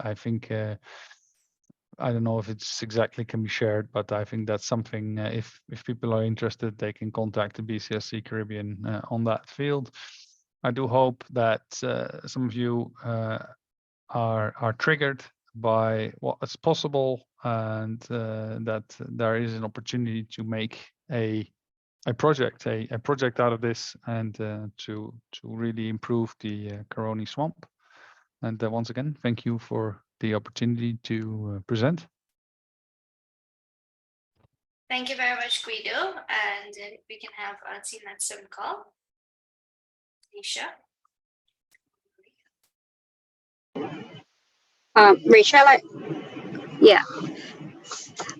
Speaker 5: I think I don't know if it's exactly can be shared, but I think that's something. If people are interested, they can contact the BCRC Caribbean on that field. I do hope that some of you are triggered by what is possible, and that there is an opportunity to make a project out of this, and to really improve the Caroni swamp. And once again, thank you for the opportunity to present.
Speaker 6: Thank you very much, Guido, and we can have our team at Swim Call. Isha.
Speaker 7: Rachel, yeah.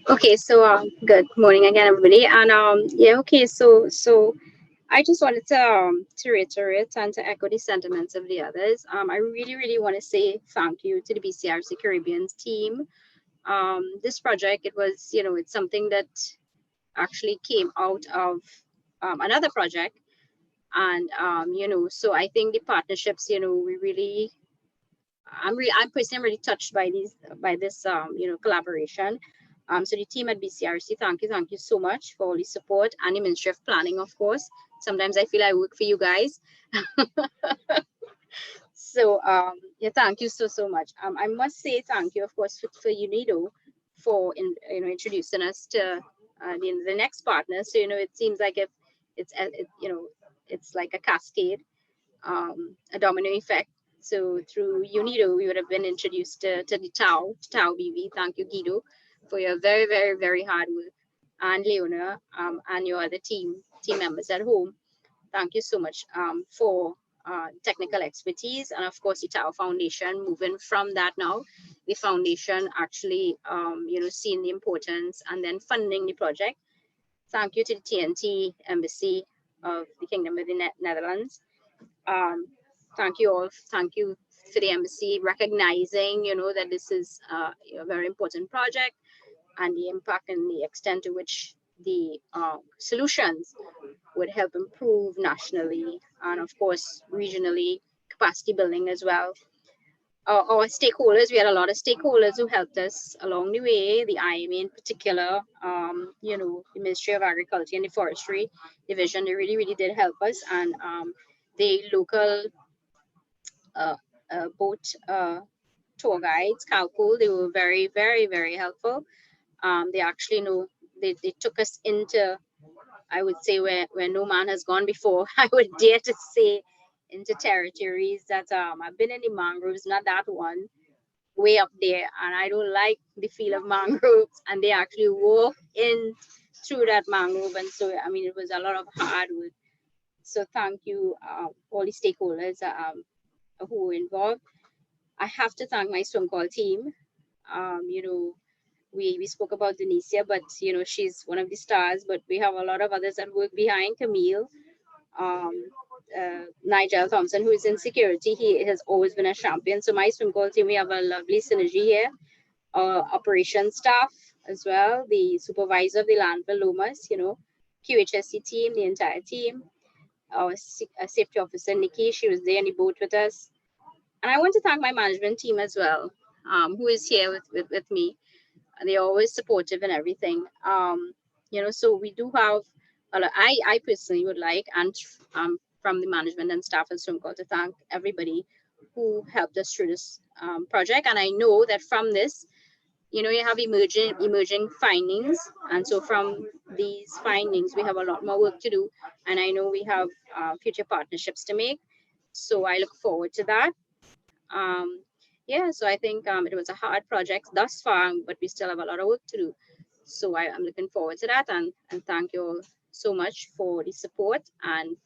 Speaker 7: Okay, so good morning again, everybody. And yeah, okay, so I just wanted to reiterate and to echo the sentiments of the others. I really want to say thank you to the BCRC Caribbean's team. This project, it was, it's something that actually came out of another project, and so I think the partnerships, we really, I'm personally really touched by this collaboration. So the team at BCRC, thank you so much for all the support, and the Ministry of Planning, of course. Sometimes I feel I work for you guys. So yeah, thank you so much. I must say thank you, of course, for UNIDO for introducing us to the next partner. So it seems like if it's like a cascade, a domino effect. So through UNIDO, we would have been introduced to the Tao BV. Thank you, Guido, for your very hard work, and Leona, and your other team members at home. Thank you so much for technical expertise, and of course the Tao Foundation. Moving from that now, the foundation actually seeing the importance and then funding the project. Thank you to the TNT Embassy of the Kingdom of the Netherlands. Thank you all. Thank you for the embassy recognizing, that this is a very important project, and the impact and the extent to which the solutions would help improve nationally and, of course, regionally, capacity building as well. Our stakeholders, we had a lot of stakeholders who helped us along the way, the IMA in particular, the Ministry of Agriculture and the Forestry Division, they really did help us. And the local boat tour guides, Calpool, they were very helpful. They actually they took us into, I would say, where no man has gone before. I would dare to say into territories that I've been in the mangroves, not that one, way up there, and I don't like the feel of mangroves, and they actually walk in through that mangrove. And so I mean, it was a lot of hard work. So thank you, all the stakeholders who were involved. I have to thank my swim call team. We spoke about Denicia, but she's one of the stars, but we have a lot of others that work behind. Camille, Nigel Thompson, who is in security, he has always been a champion. So my swim call team, we have a lovely synergy here. Operations staff as well, the supervisor of the landfill, Lomas, QHSC team, the entire team. Our safety officer, Nikki, she was there in the boat with us. And I want to thank my management team as well, who is here with me. They're always supportive and everything. So we do have I personally would like, and from the management and staff at Swim Call, to thank everybody who helped us through this project. And I know that from this, you have emerging findings, and so from these findings we have a lot more work to do, and I know we have future partnerships to make. So I look forward to that. Yeah, so I think it was a hard project thus far, but we still have a lot of work to do. So I'm looking forward to that, and thank you all so much for the support, and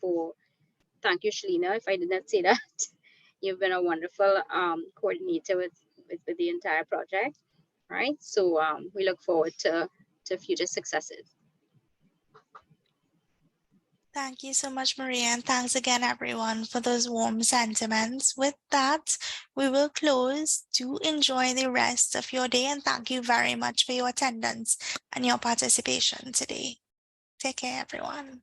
Speaker 7: thank you, Shalina, if I did not say that. You've been a wonderful coordinator with the entire project, right? So we look forward to future successes.
Speaker 2: Thank you so much, Maria, and thanks again, everyone, for those warm sentiments. With that, we will close. Do enjoy the rest of your day, and thank you very much for your attendance and your participation today. Take care, everyone.